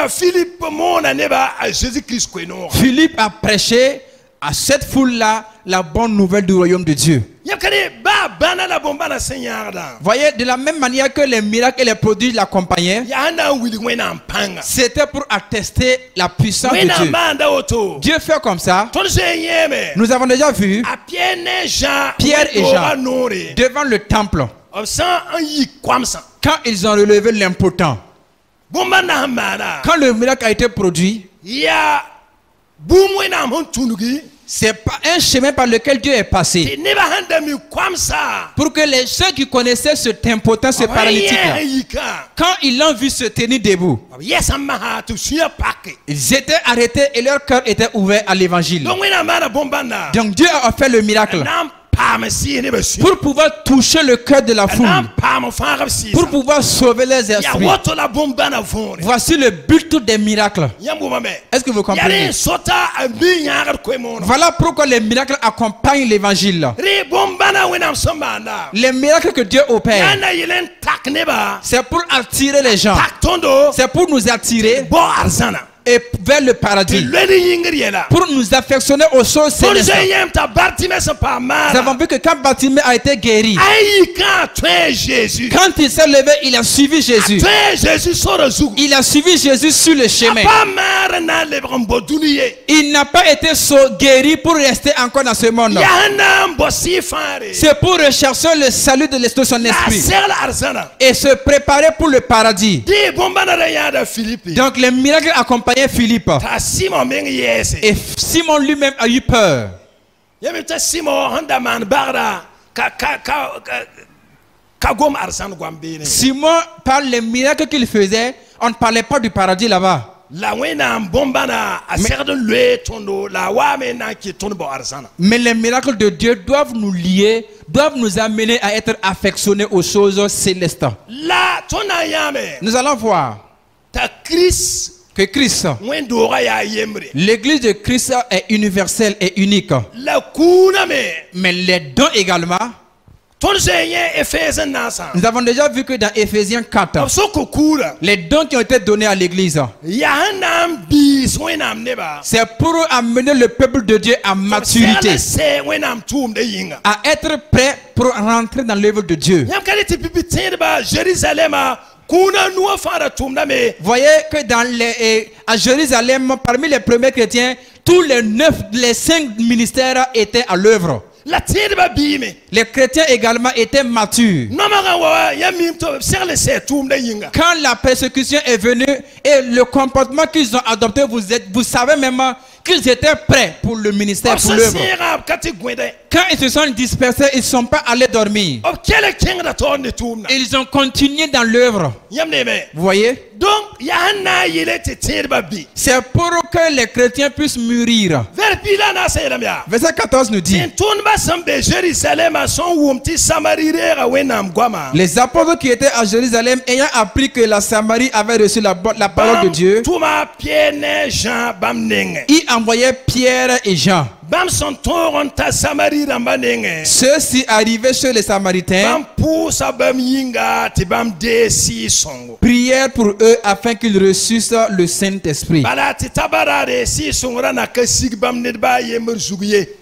A: Philippe mona neba a Jésus-Christ kwenora.
B: Philippe a prêché à cette foule-là la bonne nouvelle du royaume de Dieu.
A: Yakane ba bana la bomba na senyarda.
B: Voyez, de la même manière que les miracles et les prodiges l'accompagnaient,
A: Yana wili wena mpanga.
B: c'était pour attester la puissance de
A: Wena
B: Dieu.
A: manda oto.
B: Dieu fait comme ça.
A: Ton se yeme.
B: Nous avons déjà vu
A: A Pierre
B: Pierre et Jean
A: Nore.
B: devant le temple
A: Obsan an yi kwamsa.
B: quand ils ont relevé l'impotent.
A: Bomba na mana.
B: Quand le miracle a été produit,
A: Ya boum wena mon tunugi.
B: C'est pas un chemin par lequel Dieu est passé. Pour que ceux qui connaissaient ce impotent, ce paralytique-là, quand ils l'ont vu se tenir debout, ils étaient arrêtés et leur cœur était ouvert à l'évangile. Donc Dieu a fait le miracle pour pouvoir toucher le cœur de la foule, pour pouvoir sauver les esprits. Voici le but des miracles. Est-ce que vous comprenez? Voilà pourquoi les miracles accompagnent l'évangile. Les miracles que Dieu opère, c'est pour attirer les gens, c'est pour nous attirer et vers le paradis, pour nous affectionner aux choses célestes. Nous avons vu que quand Bartimée a été guéri, quand il s'est levé, il a suivi Jésus. Il a suivi Jésus sur le chemin. Il n'a pas été guéri pour rester encore dans ce monde. C'est pour rechercher le salut de son esprit et se préparer pour le paradis. Donc les miracles accompagnent Philippe. Et Simon lui-même a eu peur. Simon, par les miracles qu'il faisait, on ne parlait pas du paradis là-bas. Mais les miracles de Dieu doivent nous lier, doivent nous amener à être affectionnés aux choses célestes. Nous allons voir que Christ, l'église de Christ est universelle et unique. Mais les dons également. Nous avons déjà vu que dans Éphésiens 4, les dons qui ont été donnés à l'église, c'est pour amener le peuple de Dieu à maturité, à être prêt pour rentrer dans l'œuvre de Dieu. Voyez que à Jérusalem, parmi les premiers chrétiens, tous les 5 ministères étaient à l'œuvre. Les chrétiens également étaient matures. Quand la persécution est venue et le comportement qu'ils ont adopté, vous savez même qu'ils étaient prêts pour le ministère, pour l'œuvre. Quand ils se sont dispersés, ils ne sont pas allés dormir. Ils ont continué dans l'œuvre. Vous voyez? C'est pour que les chrétiens puissent mûrir. Verset 14 nous dit: les apôtres qui étaient à Jérusalem, ayant appris que la Samarie avait reçu la parole de Dieu, ils envoyaient Pierre et Jean. Ceux-ci arrivaient chez les Samaritains, prièrent pour eux afin qu'ils reçussent le Saint-Esprit.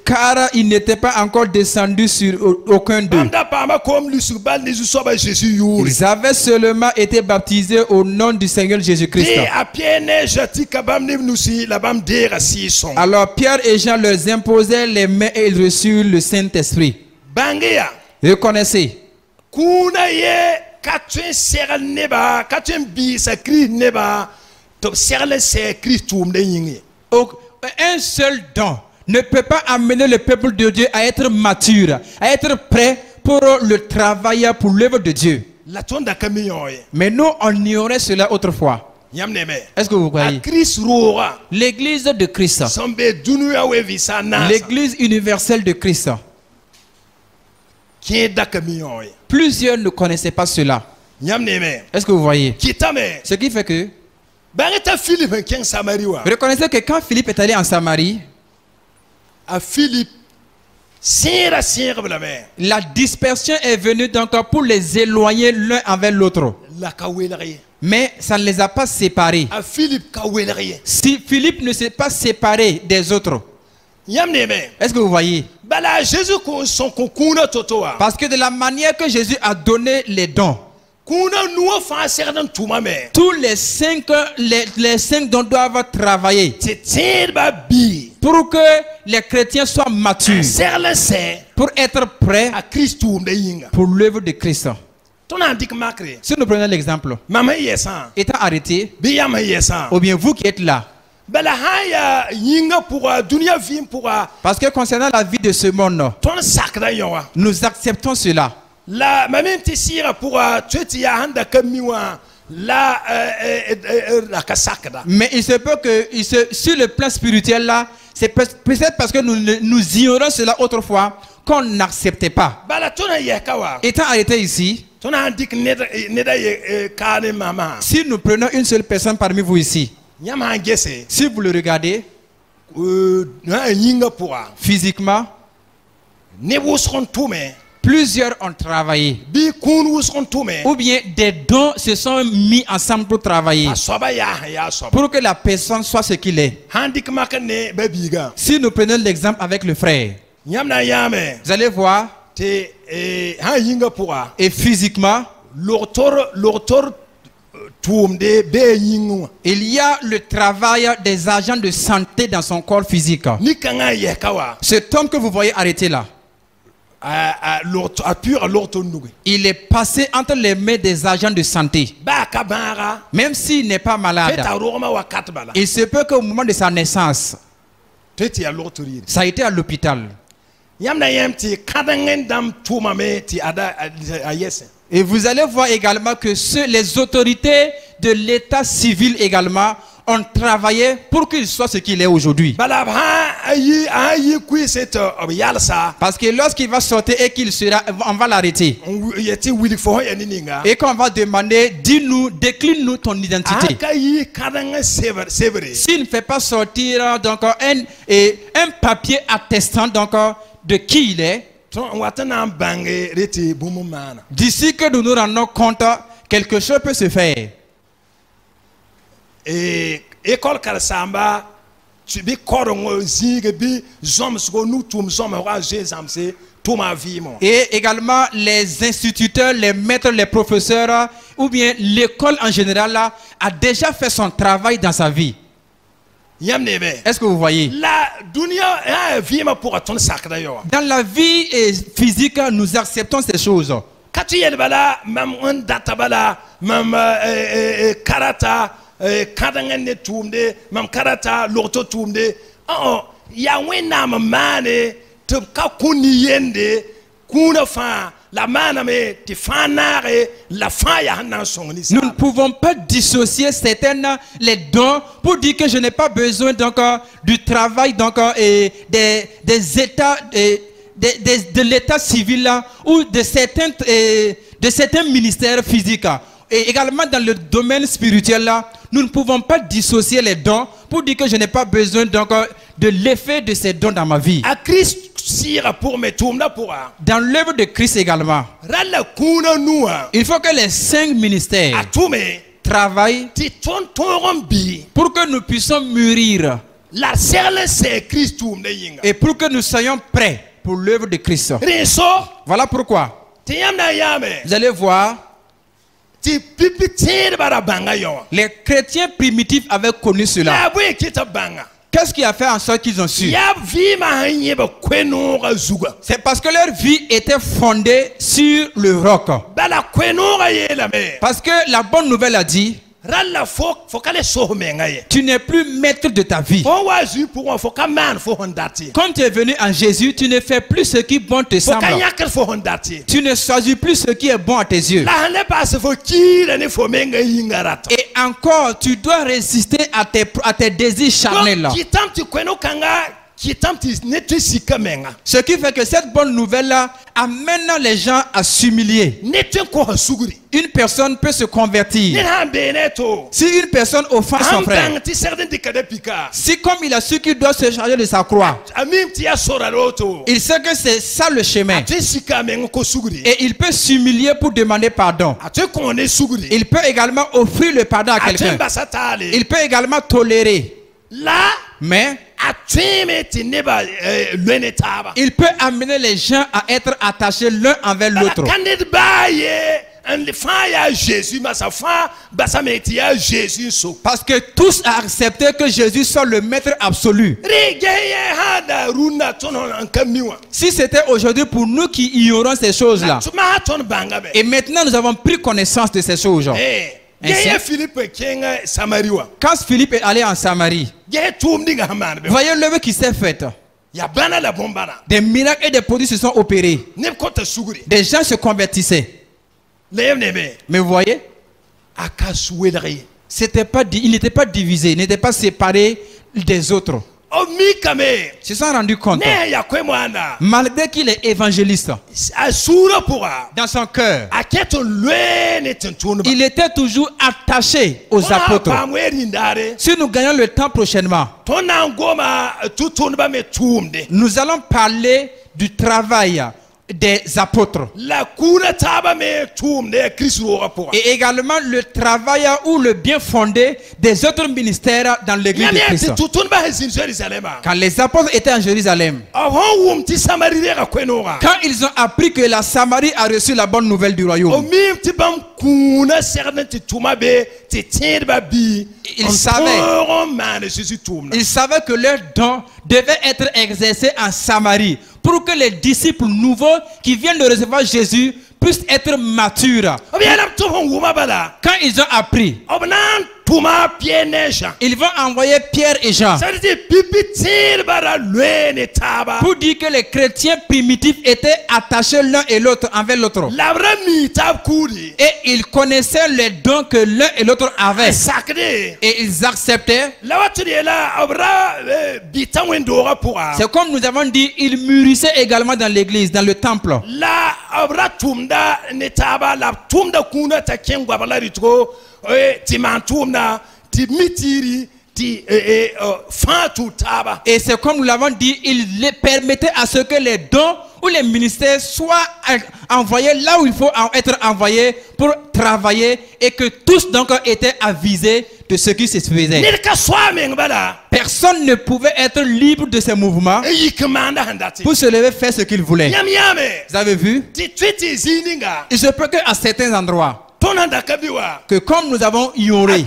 B: Car il n'était pas encore descendu sur aucun d'eux. Ils avaient seulement été baptisés au nom du Seigneur Jésus-Christ. Alors Pierre et Jean leur imposaient les mains et ils reçurent le Saint-Esprit. Reconnaissez. Un seul don ne peut pas amener le peuple de Dieu à être mature, à être prêt pour le travail, pour l'œuvre de Dieu. Mais nous, on ignorait cela autrefois. Est-ce que vous croyez? L'église de Christ, l'église universelle de Christ, plusieurs ne connaissaient pas cela. Est-ce que vous voyez? Ce qui fait que reconnaissez que quand Philippe est allé en Samarie, la dispersion est venue donc pour les éloigner l'un avec l'autre. Mais ça ne les a pas séparés. Si Philippe ne s'est pas séparé des autres, est-ce que vous voyez? Parce que de la manière que Jésus a donné les dons, tous les 5 dons doivent travailler pour que les chrétiens soient matures, pour être prêts pour l'œuvre de Christ. Si nous prenons l'exemple, étant arrêté, ou bien vous qui êtes là,
A: bala haya yinga pour dunia vim pour
B: Parce que concernant la vie de ce monde,
A: ton sakra yowa
B: nous acceptons cela.
A: la même tissira pour tueti ya handa kamiwa la la kasakra.
B: Mais il se peut que sur le plan spirituel là, c'est peut-être parce que nous ignorons cela autrefois qu'on n'acceptait pas.
A: Bala tona yekawa
B: Étant arrêté ici,
A: tona andik neda kane mama
B: si nous prenons une seule personne parmi vous ici,
A: nyama ngese
B: si vous le regardez
A: yinga pour
B: physiquement,
A: ne wusron tume
B: plusieurs ont travaillé.
A: bi kun wusron tume
B: Ou bien des dons se sont mis ensemble pour travailler.
A: asoba ya soba
B: Pour que la personne soit ce qu'il est.
A: handik makane babiga
B: Si nous prenons l'exemple avec le frère,
A: nyamna yame
B: vous allez voir,
A: te yinga pour
B: et physiquement,
A: l'auteur tumde be yinga
B: il y a le travail des agents de santé dans son corps physique.
A: ni kanga yekawa
B: Cet homme que vous voyez arrêté là,
A: a pur l'auteur nugue
B: il est passé entre les mains des agents de santé.
A: ba kabara
B: Même s'il n'est pas malade,
A: peta roma wakat bala
B: il se peut qu'au moment de sa naissance,
A: teti ya l'auteur
B: ça a été à l'hôpital.
A: yamna yamti kadangen dam tuma me ti ada ayese
B: Et vous allez voir également que les autorités de l'état civil également ont travaillé pour qu'il soit ce qu'il est aujourd'hui.
A: bala ha ayi kui c'est yalsa
B: Parce que lorsqu'il va sortir et qu'il sera, on va l'arrêter.
A: yeti wili fo ya nininga
B: Et qu'on va demander, dis-nous, décline-nous ton identité.
A: akayi kadangen sevre
B: S'il ne fait pas sortir donc un papier attestant donc de qui il est,
A: ton watana bange reti bumumana
B: d'ici que nous nous rendons compte, quelque chose peut se faire.
A: école karsamba tu bi korongo zige bi zom sko nu tum zom wa jezamse tuma vimo
B: Et également les instituteurs, les maîtres, les professeurs, ou bien l'école en général là, a déjà fait son travail dans sa vie.
A: yamne be
B: Est-ce que vous voyez?
A: la dunia vima pour ton sakra yo
B: Dans la vie physique, nous acceptons ces choses.
A: katu yel bala mam on data bala mam karata kadangen ne tumde mam karata loto tumde ya wena mamane to ka kuni yende kuna fa la mana me ti fanare la fa ya hanan songni
B: Nous ne pouvons pas dissocier certaines les dons pour dire que je n'ai pas besoin donc du travail donc et des états de l'état civil là, ou de certains ministères physiques. Et également dans le domaine spirituel là, nous ne pouvons pas dissocier les dons pour dire que je n'ai pas besoin donc de l'effet de ces dons dans ma vie.
A: a Christ sira pour me tumda pour
B: Dans l'œuvre de Christ également,
A: rala kuna nuwa
B: il faut que les 5 ministères
A: atume
B: travaillent
A: ti ton bi
B: pour que nous puissions mûrir
A: la serle c'est Christ tumde yinga
B: et pour que nous soyons prêts pour l'œuvre de Christ.
A: reso
B: Voilà pourquoi
A: ti yamna yame
B: vous allez voir,
A: ti pipi tir bara banga yo
B: les chrétiens primitifs avaient connu cela.
A: la bwe kita banga
B: Qu'est-ce qui a fait en sorte qu'ils ont su?
A: ya vima hanye ba kwenu zuga
B: C'est parce que leur vie était fondée sur le roc.
A: bala kwenu yela me
B: Parce que la bonne nouvelle a dit,
A: rala fo kale so menga ye
B: tu n'es plus maître de ta vie.
A: fo wazu pour fo ka man fo hondati
B: Quand tu es venu en Jésus, tu ne fais plus ce qui bon te
A: fo ka
B: semble.
A: yakal fo hondati
B: Tu ne choisis plus ce qui est bon à tes yeux.
A: la hane passe fo kire ne fo menga yingarata
B: Et encore, tu dois résister à tes désirs charnels.
A: kitam ti kwenu kanga kitam ti netu sika menga
B: Ce qui fait que cette bonne nouvelle-là amène les gens à s'humilier.
A: netu ko suguri
B: Une personne peut se
A: ne
B: convertir.
A: ha beneto
B: Si une personne offense son frère,
A: am ti certain di kada pika
B: si comme il a su qu'il doit se charger de sa croix,
A: amim ti asora loto
B: il sait que c'est ça le chemin.
A: ti sika menga ko suguri
B: Et il peut s'humilier pour demander pardon.
A: ate ko ne suguri
B: Il peut également offrir le pardon à
A: ate
B: quelqu'un.
A: basatale
B: Il peut également tolérer.
A: la
B: Mais
A: atweme ti neba lwene taba
B: il peut amener les gens à être attachés l'un envers
A: la
B: l'autre.
A: kandet baye en le fa ya Jésus ma sa fa basa meti ya Jésus so
B: Parce que tous ont accepté que Jésus soit le maître absolu.
A: rigeye hada runa tono an kamiwa
B: Si c'était aujourd'hui pour nous qui ignorons ces choses-là,
A: tuma ton banga be
B: et maintenant nous avons pris connaissance de ces choses.
A: geye Philippe kenga Samariwa
B: Quand Philippe est allé en Samarie, Voyez l'œuvre qui s'est faite. Des miracles et des produits se sont opérés. Des gens se convertissaient. Mais vous voyez, il n'était pas divisé, il n'était pas séparé des autres. Ils se sont rendus compte, malgré qu'il est évangéliste, dans son cœur, il était toujours attaché aux apôtres. Si nous gagnons le temps prochainement, nous allons parler du travail des apôtres et également le travail ou le bien fondé des autres ministères dans l'église de Christ. Quand les apôtres étaient en Jérusalem, quand ils ont appris que la Samarie a reçu la bonne nouvelle du royaume, ils savaient que leur don devait être exercé en Samarie pour que les disciples nouveaux qui viennent de recevoir Jésus puissent être matures. Quand ils ont appris, ils vont envoyer Pierre et Jean pour dire que les chrétiens primitifs étaient attachés l'un et l'autre envers l'autre. Et ils connaissaient les dons que l'un et l'autre avaient. Et ils acceptaient. C'est comme nous avons dit, ils mûrissaient également dans l'église, dans le temple. Et c'est comme nous l'avons dit, il les permettait à ce que les dons ou les ministères soient envoyés là où il faut être envoyés pour travailler et que tous donc étaient avisés de ce qui se faisait. Personne ne pouvait être libre de ses mouvements pour se lever faire ce qu'il voulait. Vous avez vu? Il se peut qu'à certains endroits, que comme nous avons ignoré,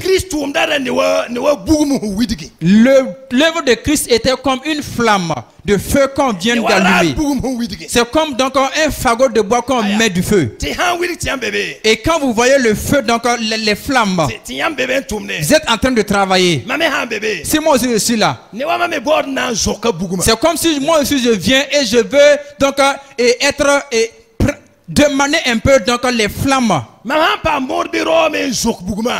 B: l'œuvre de Christ était comme une flamme de feu qu'on vient d'allumer. C'est comme donc un fagot de bois qu'on met du feu. Et quand vous voyez le feu, donc les flammes, vous êtes en train de travailler. Si moi aussi je suis là, c'est comme si moi aussi je viens et je veux donc être demander un peu donc les flammes.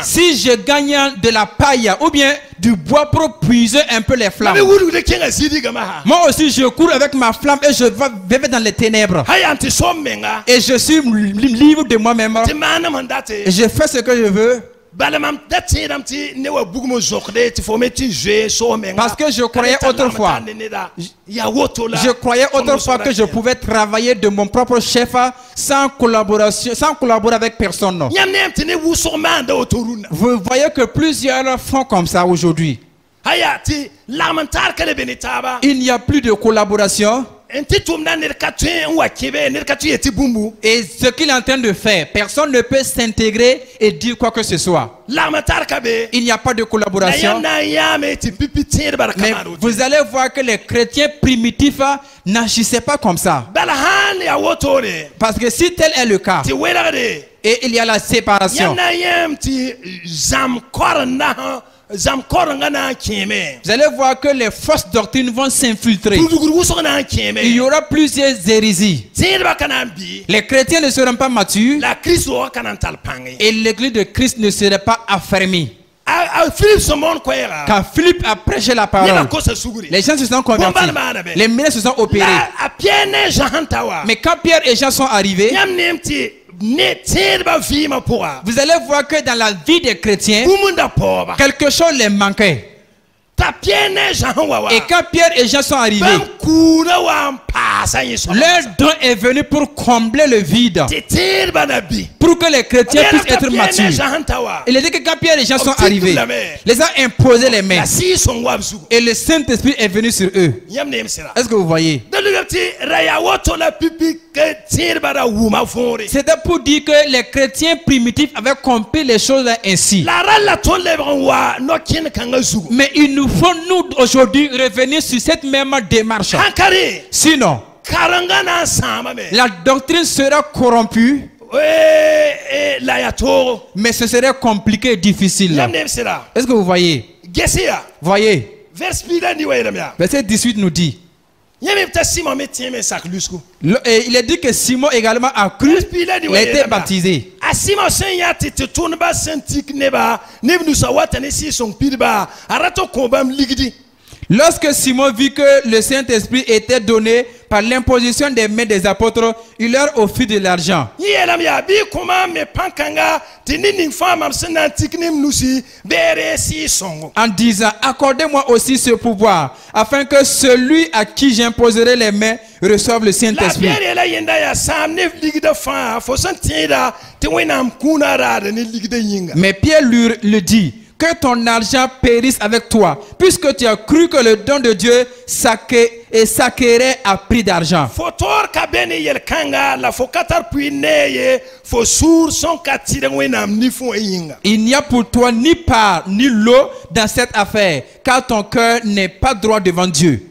B: Si je gagne de la paille ou bien du bois pour puiser un peu les flammes, moi aussi je cours avec ma flamme et je vais dans les ténèbres. Et je suis libre de moi-même. Et je fais ce que je veux. Parce que je croyais autrefois que je pouvais travailler de mon propre chef sans collaborer avec personne. Vous voyez que plusieurs font comme ça aujourd'hui. Il n'y a plus de collaboration. Et ce qu'il est en train de faire, personne ne peut s'intégrer et dire quoi que ce soit. Il n'y a pas de collaboration. Mais vous allez voir que les chrétiens primitifs n'agissaient pas comme ça. Parce que si tel est le cas, et il y a la séparation, vous allez voir que les fausses doctrines vont s'infiltrer. Il y aura plusieurs hérésies. Les chrétiens ne seront pas matures et l'église de Christ ne serait pas affermie. Quand Philippe a prêché la parole, les gens se sont convertis, les miracles se sont opérés. Mais quand Pierre et Jean sont arrivés, vous allez voir que dans la vie des chrétiens, quelque chose les manquait. Et quand Pierre et Jean sont arrivés, leur don est venu pour combler le vide, pour que les chrétiens puissent être matures. Il a dit que quand Pierre et Jean sont arrivés, les a imposé les mains et le Saint-Esprit est venu sur eux. Est-ce que vous voyez? C'était pour dire que les chrétiens primitifs avaient compris les choses ainsi. Mais il nous faut nous aujourd'hui revenir sur cette même démarche. Sinon, la doctrine sera corrompue, mais ce serait compliqué et difficile. Est-ce que vous voyez? Voyez. Verset 18 nous dit. Et il est dit que Simon également a cru, il a été baptisé. Lorsque Simon vit que le Saint-Esprit était donné par l'imposition des mains des apôtres, il leur offrit de l'argent. En disant, accordez-moi aussi ce pouvoir, afin que celui à qui j'imposerai les mains reçoive le Saint-Esprit. Mais Pierre lui dit, que ton argent périsse avec toi, puisque tu as cru que le don de Dieu s'acquérait à prix d'argent. Il n'y a pour toi ni part ni lot dans cette affaire, car ton cœur n'est pas droit devant Dieu.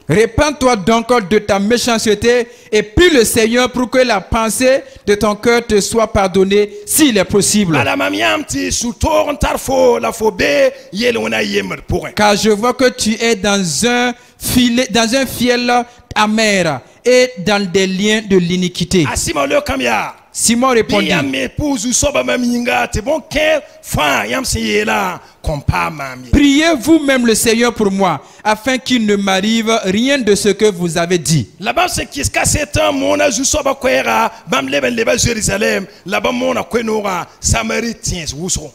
B: Répands-toi donc de ta méchanceté et prie le Seigneur pour que la pensée de ton cœur te soit pardonnée s'il est possible. Car je vois que tu es dans un fiel amer et dans des liens de l'iniquité. Simon répondit, priez vous-même le Seigneur pour moi, afin qu'il ne m'arrive rien de ce que vous avez dit.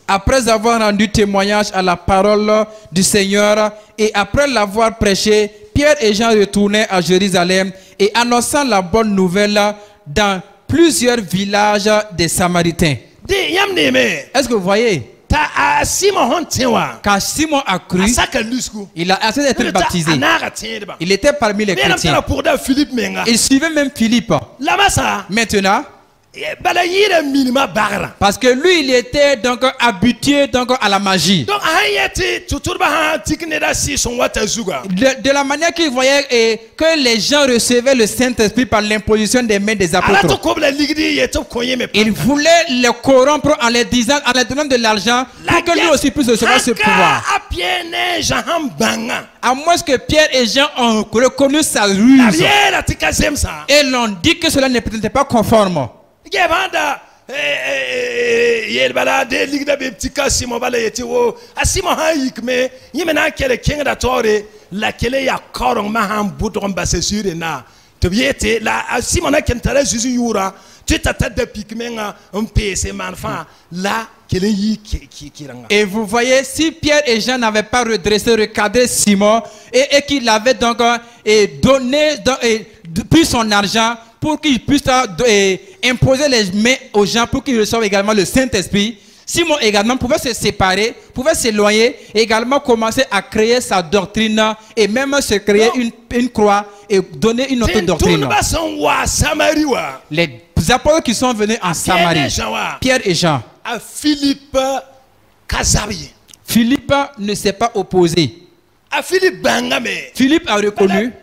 B: Après avoir rendu témoignage à la parole du Seigneur et après l'avoir prêché, Pierre et Jean retournaient à Jérusalem et annonçant la bonne nouvelle dans plusieurs villages des Samaritains. Est-ce que vous voyez? Car Simon a cru, il a assez d'être baptisé. Il était parmi les chrétiens. Il suivait même Philippe. Maintenant, parce que lui, il était donc habitué donc à la magie. De la manière qu'il voyait que les gens recevaient le Saint-Esprit par l'imposition des mains des apôtres. Il voulait les corrompre en les disant, en les donnant de l'argent pour que lui aussi puisse recevoir ce pouvoir. À moins que Pierre et Jean ont reconnu sa ruse et l'ont dit que cela n'était pas conforme. Et vous voyez, si Pierre et Jean n'avaient pas redressé, recadré Simon et qu'il avait donc donné, pris son argent pour qu'il puisse imposer les mains aux gens pour qu'ils reçoivent également le Saint-Esprit, Simon également pouvait se séparer, pouvait s'éloigner et également commencer à créer sa doctrine et même se créer une croix et donner une autre doctrine. Les apôtres qui sont venus en Samarie, Pierre et Jean, Philippe ne s'est pas opposé. Philippe a reconnu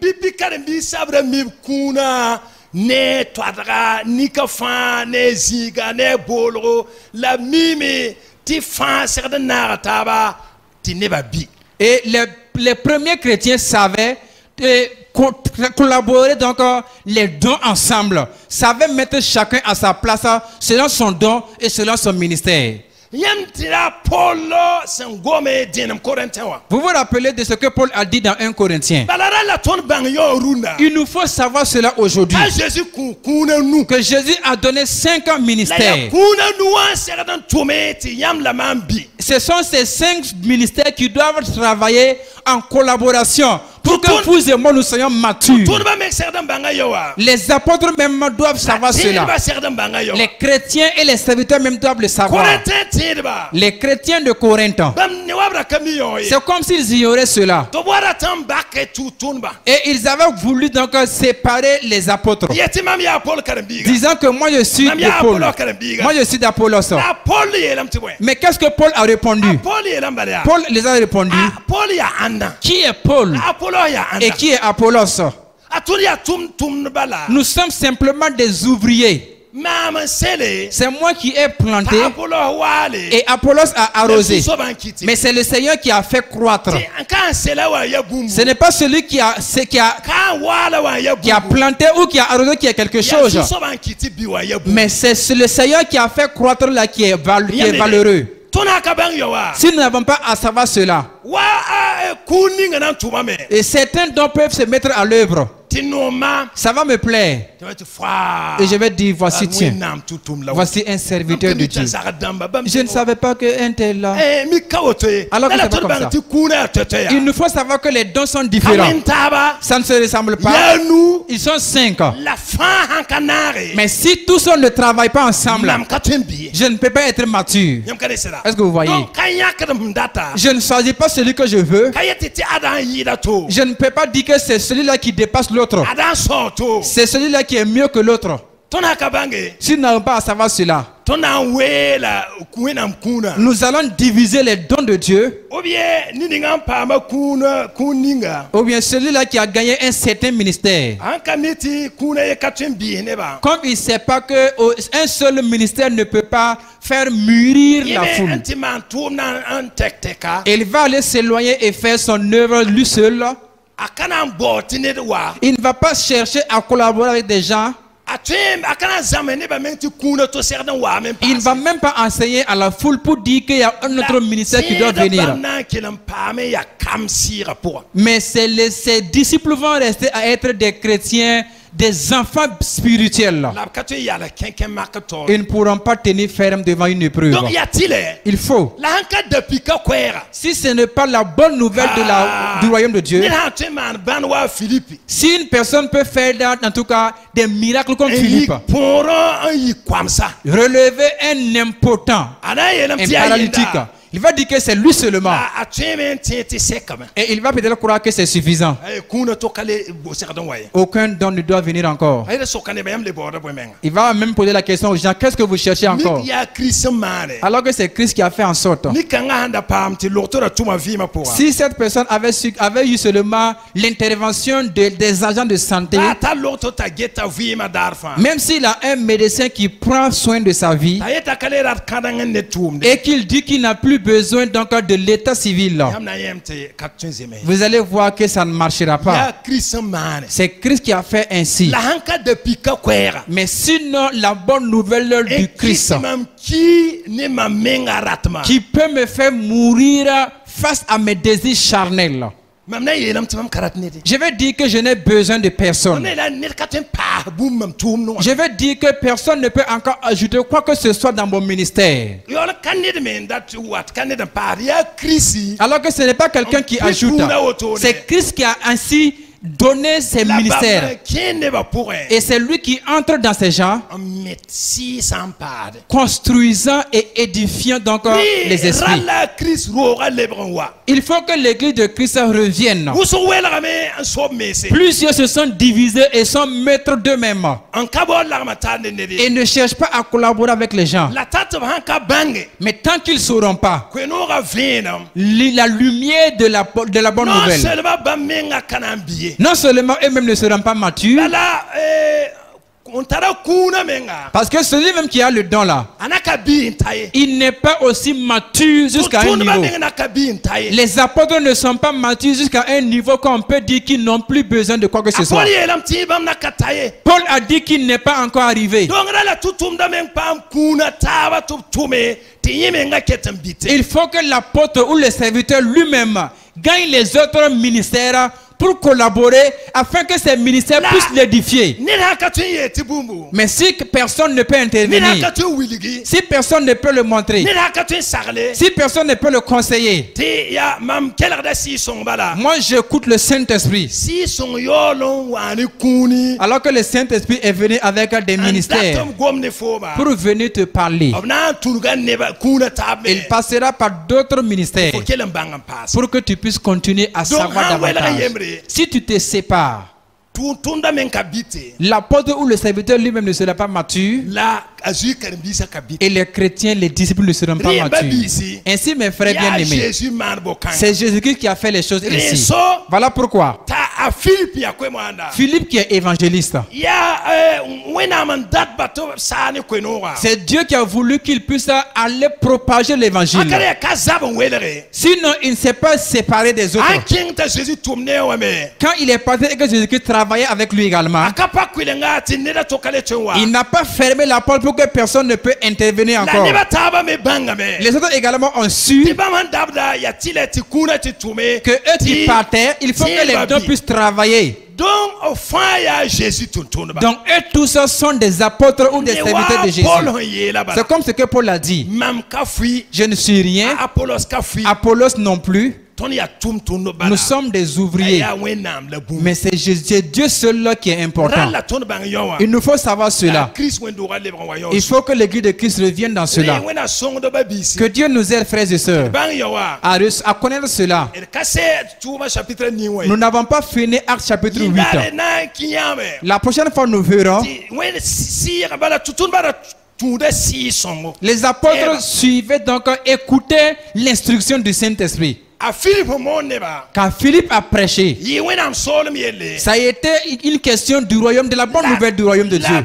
B: ne toadra ni ka fa ne ziga ne bolro la mimi ti fa serda na taba ti ne ba bi. Et les premiers chrétiens savaient collaborer donc les dons ensemble, savaient mettre chacun à sa place selon son don et selon son ministère. Vous vous rappelez de ce que Paul a dit dans 1 Corinthiens? Il nous faut savoir cela aujourd'hui. Que Jésus a donné 5 ministères. Ce sont ces 5 ministères qui doivent travailler en collaboration pour que vous et moi nous soyons matures. Les apôtres même doivent savoir cela. Les chrétiens et les serviteurs même doivent le savoir. Les chrétiens de Corinthe, c'est comme s'ils ignoraient cela. Et ils avaient voulu donc séparer les apôtres, disant que moi je suis de Paul, moi je suis d'Apollos. Mais qu'est-ce que Paul a répondu? Paul les a répondu, qui est Paul et qui est Apollos? Nous sommes simplement des ouvriers. C'est moi qui ai planté et Apollos a arrosé. Mais c'est le Seigneur qui a fait croître. Ce n'est pas celui qui a planté ou qui a arrosé qui a quelque chose. Mais c'est le Seigneur qui a fait croître là qui est valeureux. Si nous n'avons pas à savoir cela, et certains dons peuvent se mettre à l'œuvre, ça va me plaire. Et je vais dire, voici, tiens, voici un serviteur de Dieu. Je ne savais pas qu'un tel là. Alors que c'est pas comme ça. Il nous faut savoir que les dons sont différents. Ça ne se ressemble pas. Ils sont 5. Mais si tous on ne travaille pas ensemble, je ne peux pas être mature. Est-ce que vous voyez? Je ne choisis pas celui que je veux. Je ne peux pas dire que c'est celui-là qui dépasse l'autre. C'est celui-là qui est mieux que l'autre. Si nous n'avons pas à savoir cela, nous allons diviser les dons de Dieu. Ou bien celui-là qui a gagné un certain ministère. Comme il ne sait pas qu'un seul ministère ne peut pas faire mûrir la foule, il va aller s'éloigner et faire son œuvre lui seul. Il ne va pas chercher à collaborer avec des gens. Il ne va même pas enseigner à la foule pour dire qu'il y a un autre ministère qui doit venir. Mais ses disciples vont rester à être des chrétiens, des enfants spirituels. Ils ne pourront pas tenir ferme devant une épreuve. Il faut. Si ce n'est pas la bonne nouvelle du royaume de Dieu, si une personne peut faire en tout cas des miracles comme Philippe, relever un impotent, un paralytique, il va dire que c'est lui seulement. Et il va peut-être croire que c'est suffisant. Aucun don ne doit venir encore. Il va même poser la question aux gens, qu'est-ce que vous cherchez encore? Alors que c'est Christ qui a fait en sorte. Si cette personne avait eu seulement l'intervention des agents de santé, même s'il a un médecin qui prend soin de sa vie et qu'il dit qu'il n'a plus besoin donc de l'état civil, vous allez voir que ça ne marchera pas. C'est Christ qui a fait ainsi. Mais sinon, la bonne nouvelle du Christ qui peut me faire mourir face à mes désirs charnels. Je vais dire que je n'ai besoin de personne. Je vais dire que personne ne peut encore ajouter quoi que ce soit dans mon ministère. Alors que ce n'est pas quelqu'un qui ajoute. C'est Christ qui a ainsi donné ses ministères. Et c'est lui qui entre dans ces gens, construisant et édifiant donc les esprits. Il faut que l'église de Christ revienne. Plusieurs se sont divisés et sont maîtres d'eux-mêmes et ne cherchent pas à collaborer avec les gens. Mais tant qu'ils ne sauront pas la lumière de la bonne nouvelle, non seulement eux-mêmes ne seront pas matures, parce que celui-même qui a le don là, il n'est pas aussi mature jusqu'à un niveau. Les apôtres ne sont pas matures jusqu'à un niveau qu'on peut dire qu'ils n'ont plus besoin de quoi que ce soit. Paul a dit qu'il n'est pas encore arrivé. Il faut que l'apôtre ou le serviteur lui-même gagne les autres ministères pour collaborer afin que ces ministères puissent l'édifier. Mais si personne ne peut intervenir, si personne ne peut le montrer, si personne ne peut le conseiller, moi j'écoute le Saint-Esprit. Alors que le Saint-Esprit est venu avec des ministères pour venir te parler, il passera par d'autres ministères pour que tu puisses continuer à savoir davantage. Si tu te sépares, l'apôtre ou le serviteur lui-même ne sera pas mature. Et les chrétiens, les disciples ne seront pas matures. Ainsi, mes frères bien-aimés, c'est Jésus-Christ qui a fait les choses ainsi. Voilà pourquoi Philippe qui est évangéliste, c'est Dieu qui a voulu qu'il puisse aller propager l'évangile. Sinon, il ne s'est pas séparé des autres. Quand il est parti et que Jésus-Christ travaillait avec lui également, il n'a pas fermé la porte pour que personne ne peut intervenir encore. Les autres également ont su que eux qui partaient, il faut que les deux puissent travailler. Donc eux tous sont des apôtres ou des serviteurs de Jésus. C'est comme ce que Paul a dit. Je ne suis rien, Apollos non plus. Nous sommes des ouvriers. Mais c'est Dieu seul qui est important. Il nous faut savoir cela. Il faut que l'église de Christ revienne dans cela. Que Dieu nous aide, frères et sœurs, à connaître cela. Nous n'avons pas fini Actes chapitre 8. La prochaine fois nous verrons. Les apôtres suivaient donc, écoutaient l'instruction du Saint-Esprit. Quand Philippe a prêché, ça a été une question du royaume, de la bonne nouvelle du royaume de Dieu.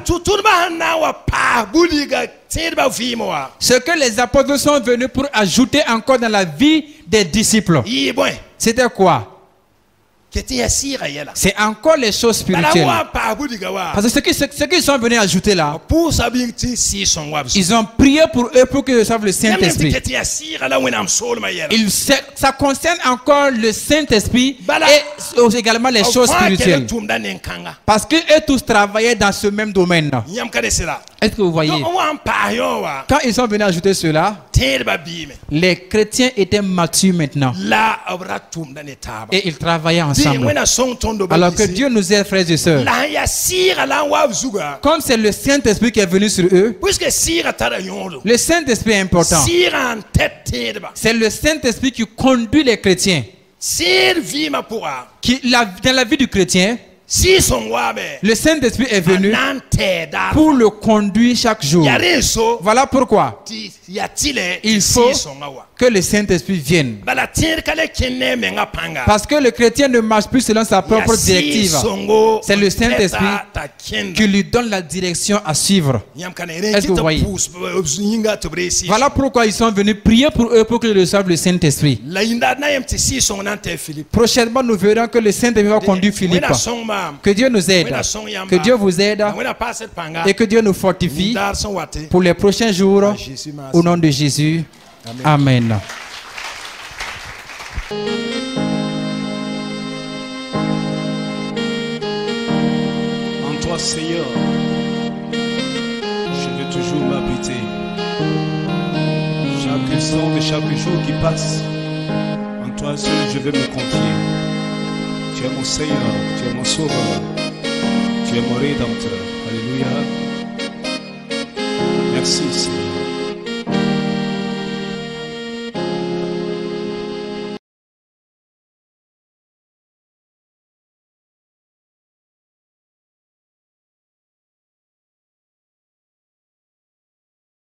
B: Ce que les apôtres sont venus pour ajouter encore dans la vie des disciples, c'était quoi? C'est encore les choses spirituelles. Parce que ce qu'ils sont venus ajouter là, ils ont prié pour eux pour qu'ils reçoivent le Saint-Esprit. Ça concerne encore le Saint-Esprit et également les choses spirituelles. Parce qu'eux tous travaillaient dans ce même domaine. Est-ce que vous voyez? Quand ils sont venus ajouter cela, les chrétiens étaient matures maintenant. Et ils travaillaient ensemble. Alors que Dieu nous aide, frères et sœurs. Comme c'est le Saint-Esprit qui est venu sur eux, le Saint-Esprit est important. C'est le Saint-Esprit qui conduit les chrétiens. Dans la vie du chrétien, le Saint-Esprit est venu pour le conduire chaque jour. Voilà pourquoi il faut que le Saint-Esprit vienne. Parce que le chrétien ne marche plus selon sa propre directive. C'est le Saint-Esprit qui lui donne la direction à suivre. Est-ce que vous voyez? Voilà pourquoi ils sont venus prier pour eux pour qu'ils reçoivent le Saint-Esprit. Prochainement, nous verrons que le Saint-Esprit va conduire Philippe. Que Dieu nous aide, que Dieu vous aide et que Dieu nous fortifie pour les prochains jours. Au nom de Jésus. Amen.
C: En toi, Seigneur, je veux toujours m'habiter. Chaque instant de chaque jour qui passe, en toi seul je veux me confier. Tu es mon Seigneur, tu es mon Sauveur, tu es mon Rédempteur. Alléluia. Merci, Seigneur.